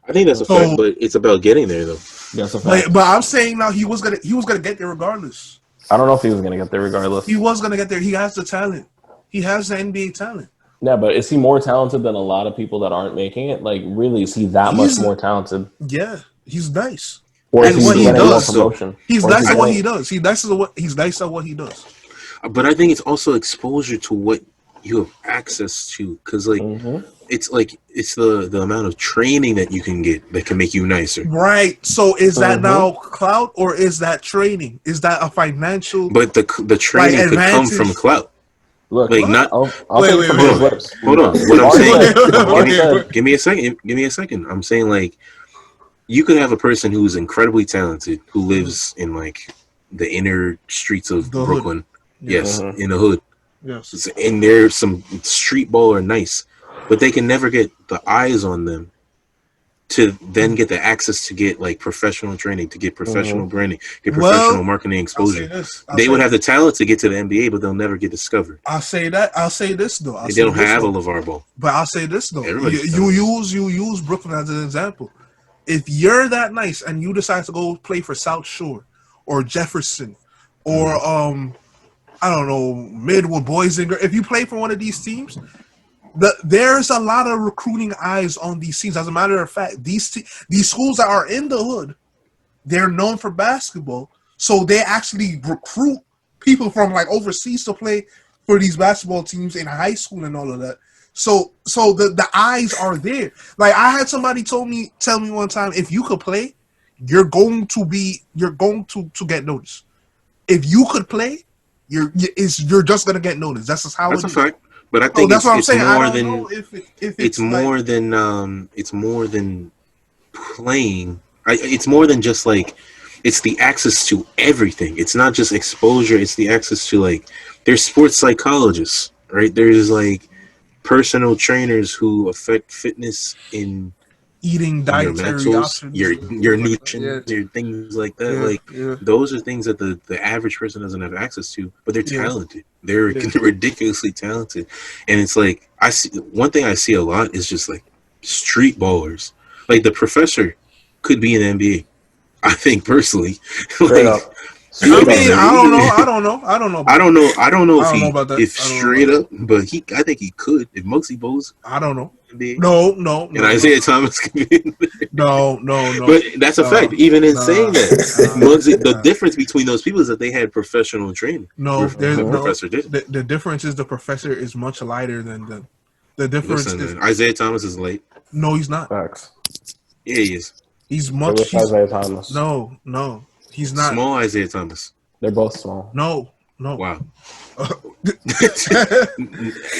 I think that's a fact, but it's about getting there though. that's a fact. But I'm saying now he was gonna get there regardless. I don't know if he was gonna get there regardless. He was gonna get there. He has the talent. He has the NBA talent. Yeah, but is he more talented than a lot of people that aren't making it? Like, really, is he that much He's- more talented? Yeah, he's nice. Or And is what he getting more does, promotion? He's Or is nice at what getting- he does. He's nice at what he does. But I think it's also exposure to what you have access to, because like it's the amount of training that you can get that can make you nicer. Right. So is that now clout or is that training? Is that a financial? But the training could come advantage? from clout. Look, Like not. I'll Wait, take it wait, from wait, his wait. lips. Hold on. What I'm Already saying. said- already said- Give me a second. Give me a second. I'm saying like you could have a person who's incredibly talented who lives in like the inner streets of The hood. Brooklyn. Yes, Mhm. in the hood. Yes. And they're some street baller nice, but they can never get the eyes on them to then get the access to get like professional training, to get professional branding, get Well, professional marketing I'll say exposure. this. They would have the talent to get to the NBA, but they'll never get discovered. I'll say that. I'll say this though. They don't have a LeVar Ball. But I'll say this though. Everybody's You use Brooklyn as an example. If you're that nice and you decide to go play for South Shore or Jefferson or I don't know, Midwood, Boisinger, if you play for one of these teams, there's a lot of recruiting eyes on these teams. As a matter of fact, these schools that are in the hood, they're known for basketball, so they actually recruit people from like overseas to play for these basketball teams in high school and all of that. So the eyes are there. Like I had somebody tell me one time, if you could play, you're going to get noticed. If you could play, you're just gonna get noticed. That's just how that's it is. a fact. But I think that's what I'm saying. more I don't than know if it's more like, than it's more than playing. It's more than just like it's the access to everything. It's not just exposure. It's the access to like there's sports psychologists, right? There's like personal trainers who affect fitness in eating dietary options, your nutrition, your things like that. Those are things that the average person doesn't have access to, but they're talented. They're ridiculously talented, and it's like I see one thing I see a lot is just like street ballers. Like the professor could be in the NBA. I think personally, like. I mean, I don't know if straight up, but I think he could. If Muggsy Bogues, I don't know. No. And Isaiah Thomas could be in there. No. But that's a fact. Even in saying that, Muggsy, the difference between those people is that they had professional training. No, the professor did. The difference is the professor is much lighter than them. The difference is Isaiah Thomas is late. No, he's not. Facts. Yeah, he is. He's much. Isaiah Thomas. No. He's not. Small Isaiah Thomas. They're both small. No. Wow.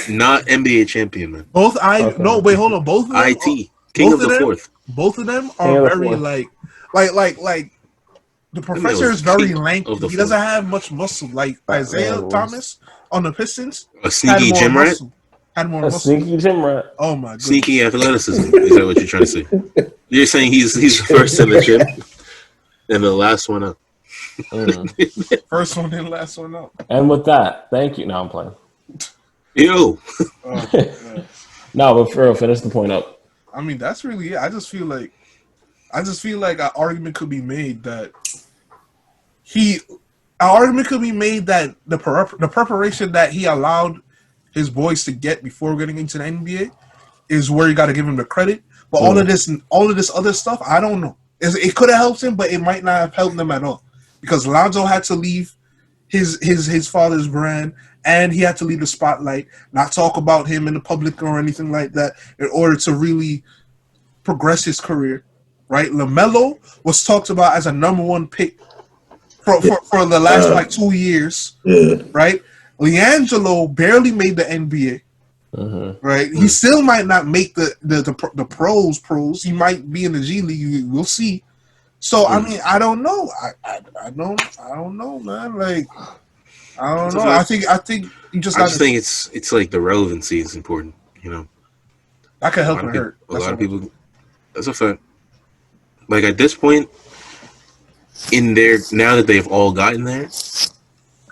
Not NBA champion, man. Both no, wait, hold on. Both of them IT King of the Fourth. Both of them are very like the professor is very lanky. He doesn't have much muscle. Like Isaiah Thomas on the Pistons, a sneaky gym rat. Had more muscle. Sneaky gym rat. Oh my god. Sneaky athleticism. Is that what you're trying to say? You're saying he's the first in the gym and the last one up. First one in, last one up. And with that, thank you. Now I'm playing. Yo. No, but for real, finish the point up. I mean, that's really it. I just feel like an argument could be made that the preparation that he allowed his boys to get before getting into the NBA is where you got to give him the credit. But all of this other stuff, I don't know. It could have helped him, but it might not have helped them at all. Because Lonzo had to leave his father's brand, and he had to leave the spotlight, not talk about him in the public or anything like that, in order to really progress his career. Right? LaMelo was talked about as a number one pick for the last 2 years. Right? LiAngelo barely made the NBA. Right? He still might not make the pros. He might be in the G League. We'll see. So I mean, I don't know. I don't know, man. Like, I don't know. I think you just. I just think it's like the relevancy is important. You know, that could help or hurt. A lot of people. That's a fact. Like at this point, in there now that they've all gotten there,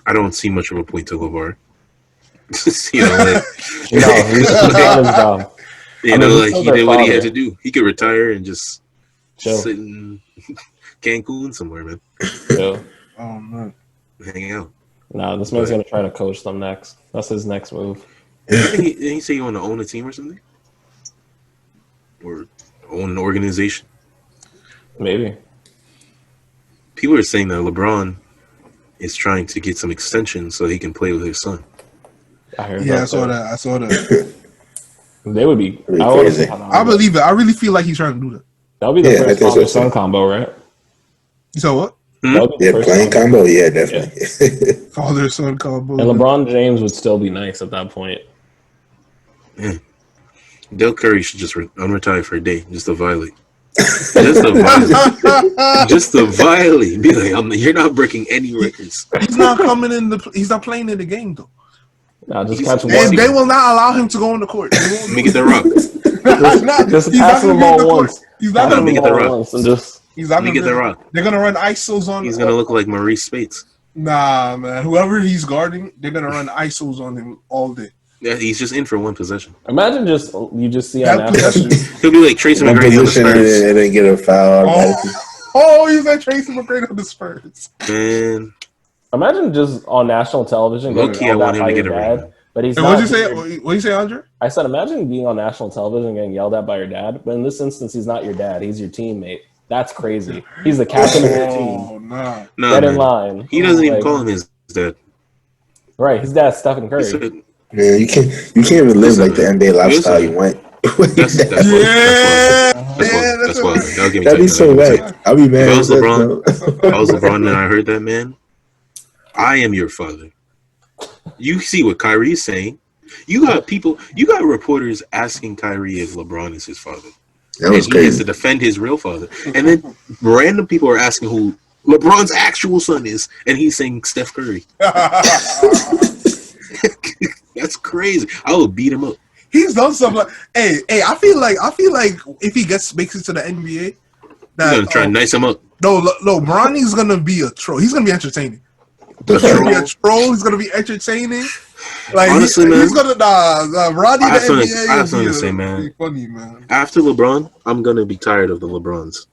I don't see much of a point to Lavar. You know, like, he's done his job. You know, like he did what he had to do. He could retire and just sit in Cancun somewhere, man. Yeah. Oh man, hang out. Nah, this man's gonna try to coach them next. That's his next move. Didn't he say you want to own a team or something, or own an organization? Maybe. People are saying that LeBron is trying to get some extensions so he can play with his son. I saw that. They would be. I believe it. I really feel like he's trying to do that. That'll be the first father-son combo, right? You saw what? Playing combo. Yeah, definitely. Yeah. Father-son combo. And LeBron James would still be nice at that point. Yeah. Del Curry should just unretire for a day, just to violate. Just to violate. Be like, you're not breaking any records. He's not coming in he's not playing in the game though. Nah, just catch him. And they will not allow him to go on the court. Let me get the rock. Just pass him the ball once. He's not going to get the rock. He's not going to get the rock. They're going to run ISOs on him. He's going to look like Maurice Spates. Nah, man. Whoever he's guarding, they're going to run ISOs on him all day. Yeah, he's just in for one possession. Imagine you just see on national. He'll be like Tracy McGrady on the Spurs. And then get a foul. He's like Tracy McGrady on the Spurs. Man. Imagine just on national television. Low-key, I want him to get a ring. But he's not. What'd you say, Andre? I said, imagine being on national television getting yelled at by your dad. But in this instance, he's not your dad. He's your teammate. That's crazy. He's the captain of your team. No, Get in line. He doesn't even call him his dad. Right, his dad's Stephen He Curry. said, Man, you can't even live like the NBA lifestyle you want. that's wild. That'll give me That'd be tight. so whack. I'll be mad. If I was LeBron and I heard that, man, I am your father. You see what Kyrie's saying. You got reporters asking Kyrie if LeBron is his father. That was and he has to defend his real father. And then random people are asking who LeBron's actual son is, and he's saying Steph Curry. That's crazy. I will beat him up. He's done something like, hey, I feel like if he makes it to the NBA, that He's gonna try and nice him up. No, Bronny's gonna be a troll. He's gonna be entertaining. He's gonna be a troll. He's gonna be entertaining. Like honestly, man, he's gonna Ronnie the NBA. I have something to say, man. Funny, man. After LeBron, I'm gonna be tired of the LeBrons.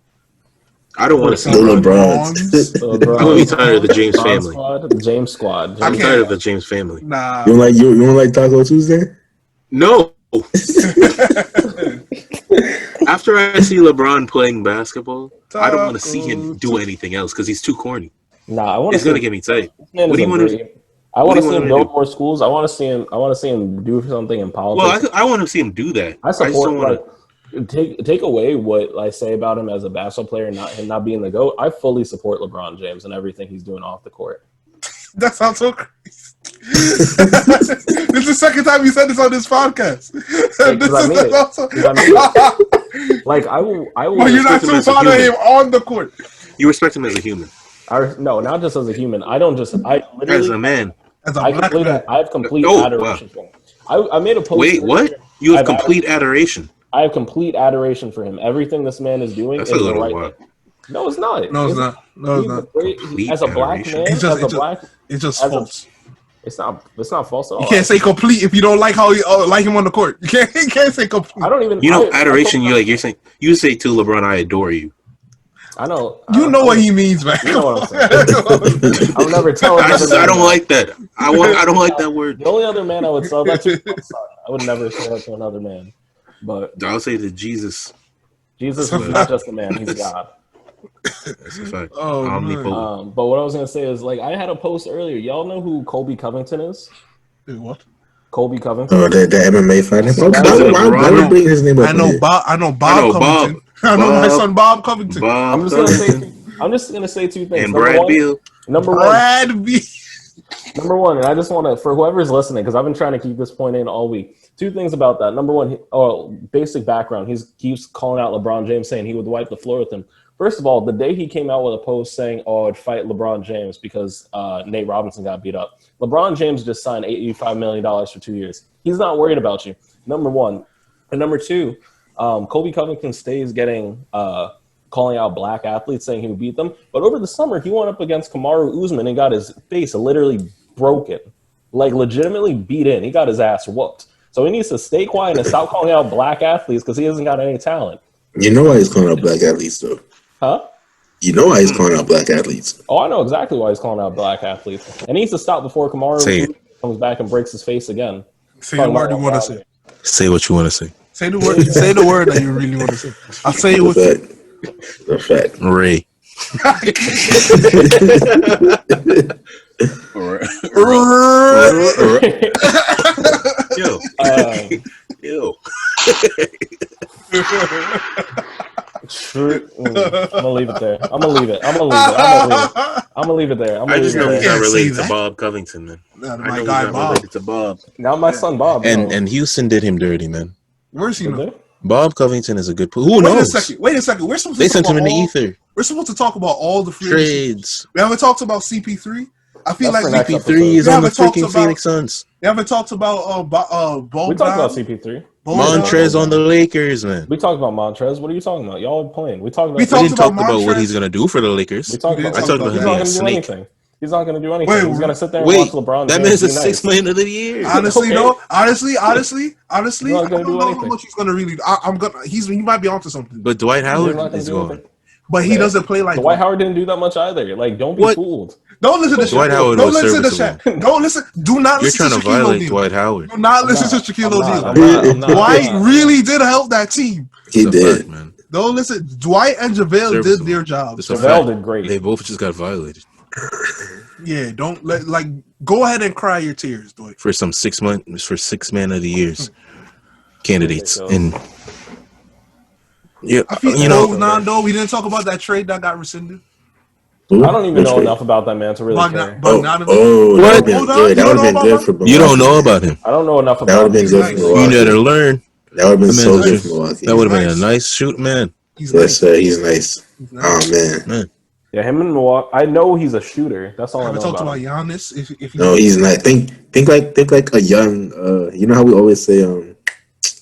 I don't want to see the LeBrons. I'm gonna be tired of the James family. The James squad. I'm tired of the James family. Nah. You don't like Taco Tuesday? No. After I see LeBron playing basketball, I don't want to see him do anything else because he's too corny. Nah, I want to. It's gonna get me tight. What do you want to? I want to see him build more schools. I want to see him do something in politics. Well, I want to see him do that. I support take away what I say about him as a basketball player, not being the GOAT. I fully support LeBron James and everything he's doing off the court. That sounds so crazy. This is the second time you said this on this podcast. Like I will. Well, you're not too fond of him on the court. You respect him as a human. No, not just as a human. I literally as a man. As a black man. I have complete adoration for him. I made a post. Wait, what? You have complete adoration. I have complete adoration for him. Everything this man is doing is the right thing. No, it's not. No, it's not. As a black man, it's just false. It's not false at all. You can't say complete if you don't like how you like him on the court. You can't say complete. I don't even. Adoration. You're saying. You say to LeBron, "I adore you." I know. You know what he means, man. You know what I'm saying. I would never tell him. I don't like that. I don't like that word. The only other man I would sell that to, I would never sell that to another man. But I'll say to Jesus. Jesus is not just a man; he's God. That's a fact. Oh, but what I was gonna say is, like, I had a post earlier. Y'all know who Colby Covington is? What? Colby Covington. Oh, the MMA fighter. Why would bring his name up? I know Bob Covington. I know my son Bob Covington. I'm just gonna say two things. And Brad Beal. Number one, and I just want to, for whoever's listening, because I've been trying to keep this point in all week. Two things about that. Number one, basic background. He keeps calling out LeBron James, saying he would wipe the floor with him. First of all, the day he came out with a post saying, I'd fight LeBron James because Nate Robinson got beat up. LeBron James just signed $85 million for 2 years. He's not worried about you, number one. And number two, Colby Covington stays getting calling out black athletes, saying he would beat them. But over the summer, he went up against Kamaru Usman and got his face literally broken, like legitimately beat in. He got his ass whooped. So he needs to stay quiet and stop calling out black athletes because he hasn't got any talent. You know why he's calling out black athletes, though? Huh? You know why he's calling out black athletes. Oh, I know exactly why he's calling out black athletes. And he needs to stop before Kamaru comes back and breaks his face again. Say the word you want to say. Say what you want to say. Say the word. Say the word that you really want to say. I'll say it with you. The fact. Ray. Yo. True. I'm gonna leave it there. I'm gonna leave it there. I just know he's not related to Bob Covington, man. No, I know my he's guy not Bob. related to Bob. Now my son Bob. And Houston did him dirty, man. Where's he now? Bob Covington is a good player. Who knows? Wait a second. We're supposed to They sent him in the ether. We're supposed to talk about all the free Trades. We haven't talked about CP3. I feel That's like CP3 is on the freaking Phoenix Suns. We haven't talked about We talked about CP3. Montrezl on the Lakers, man. We talked about Montrezl. What are you talking about? Y'all are playing. We We didn't talk about what he's gonna do for the Lakers. I talked about him being a snake. He's not going to do anything. Wait, he's going to sit there and watch LeBron. That James man's a nice. $6 million of the year. Honestly, no. Honestly, I don't know how anything. much he's gonna really. He might be onto something. But Dwight He's not Howard gonna is do going. anything. But he doesn't play like Dwight Howard didn't do that much either. Like, don't be fooled. Don't listen to Dwight Howard Don't was listen to serviceable. Shaq. Don't listen. Do not You're listen trying to to Shaquille violate O'Neal. Dwight Howard. Do not listen to Shaquille I'm not. Dwight really did help that team. He It's a did. fact, man. Don't listen. Dwight and JaVale did Serviceable. their job. It's a JaVale fact. did great. They both just got violated. Yeah, don't go ahead and cry your tears, boy. For some 6 months, for 6 man of the years candidates, and yeah, I feel you know, Nando. We didn't talk about that trade that got rescinded. I don't even know enough about that man to really care. That would have been good. That would have been good for Milwaukee. you don't know about him. I don't know enough That about would have been him. good for Milwaukee. You gotta learn. That would have been That so man's good just- for Milwaukee. That would have been nice. a nice shoot, man. He's Yes, nice. sir. He's nice. He's Oh nice. man. Yeah, him and Milwaukee. I know he's a shooter. That's all I Have know we talked about about him. Giannis? If No, he's nice. Think like a young. You know how we always say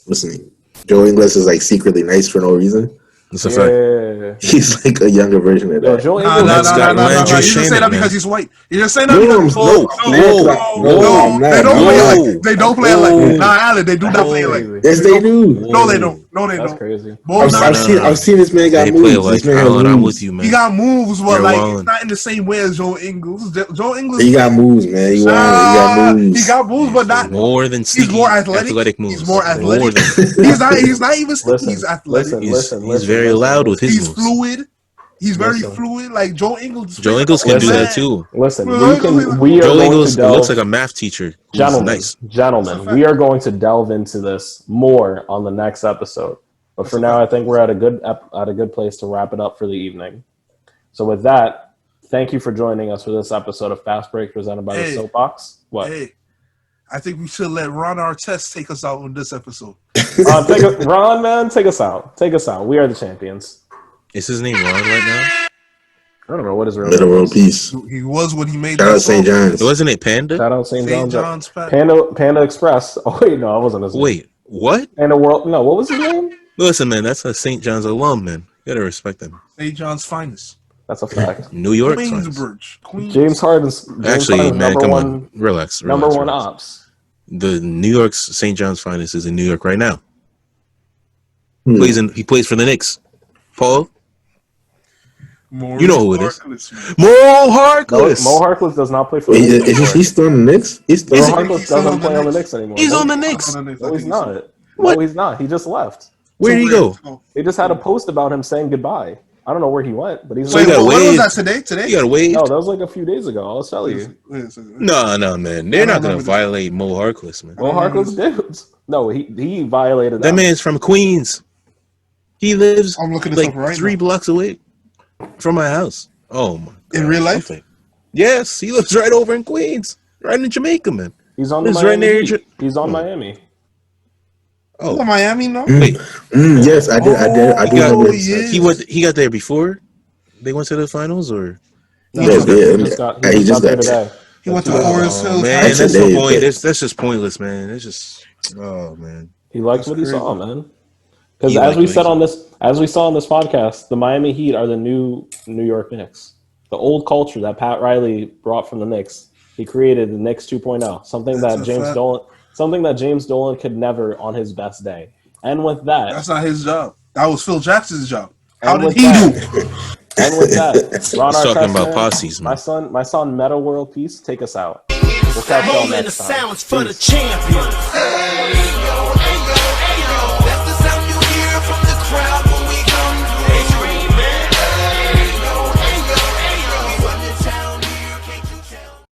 what's his name? Joe Ingles is like secretly nice for no reason. That's a fact. Yeah. He's like a younger version of Yo, that. Joe Nah, Ingles. That's got nah. Landry You just say Shamet, that because man. he's white. You just say that No, because I'm not. they don't play Whoa. like they don't play like Allen. They do not play like. Yes, they do. No, they don't. No, they That's don't. crazy. Both Nah, I've seen this man got They moves. play This like man has Allen. I'm moves. with you, man. He got moves, but You're like wildin'. it's not in the same way as Joe Ingles. Joe Ingles. He got moves, man. He got moves. He got moves, but not. More than He's sneaky, more athletic. moves. He's more athletic. than, He's not even sneaky. Listen, He's athletic. he's very loud with his He's moves. fluid. He's very Listen. fluid. Like Joe Ingles. Joe Ingles can do Listen. that too. Listen, Well, we are Joe going Ingles to delve. looks like a math teacher. Who's Gentlemen, nice. gentlemen, we are going to delve into this more on the next episode. But for now, I think we're at a good place to wrap it up for the evening. So with that, thank you for joining us for this episode of Fast Break presented by the Soapbox. What? Hey, I think we should let Ron Artest take us out on this episode. Ron, man, take us out. Take us out. We are the champions. Is his name Ron right now? I don't know what his real Middle name world is. peace. He was when he made Shout out that St. song. John's. Wasn't it Panda? Shout out St. St. John's. John's. Panda Express. Oh wait, no, I wasn't his name. Wait, what? Panda World. No, what was his name? Listen, man, that's a St. John's alum, man. You gotta respect them. St. John's finest. That's a fact. New York. Queensbridge. James Harden's Actually, Harden's man, number come one, on, relax. number one relax. ops. The New York's St. John's finest is in New York right now. Hmm. He plays for the Knicks. Paul, Maurice you know who it is. Harkless, man. Mo No, Harkless. Mo Harkless does not play for Wait, the Knicks is anymore. he still on the Knicks? He's still Mo on the Harkless Knicks. He's still doesn't on the play on the Knicks. Knicks anymore. He's No, on the Knicks. No, he's not. What? No, he's not. He just left. Where'd he go? They just had a post about him saying goodbye. I don't know where he went, but he's So he Wait, got what was waived. that today? Today? You gotta wait. no, that was like a few days ago. I'll tell you. No, man. They're I not don't gonna remember violate Mo Harkless, man. Mo Harkless did. No, he violated That man's from Queens. He lives I'm looking this like up right 3 now. blocks away from my house. Oh my God. In real life? Okay. Yes, he lives right over in Queens, right in Jamaica, man. He's on the Lives Miami right near Heat. He's on Miami. Oh, Miami, no? wait, Yes, I do remember. he got there before they went to the finals, or Yes, He just got he just there got today. He went to That's Forest Hills. man, That's that's a the day, point. but- That's just pointless, man. It's just man. He liked That's what he crazy. saw, man. Because He as liked we what said he on this, as we saw on this podcast, the Miami Heat are the new New York Knicks. The old culture that Pat Riley brought from the Knicks. He created the Knicks 2.0, something That's that a James fact. Dolan could never on his best day. And with that, That's not his job. That was Phil Jackson's job. How And did with he that- do? and with that, Ron He's talking Artest, about man, posses, man. My son, Meta World Peace, take us out. We'll catch y'all Moment of next time. silence for the Peace. champion.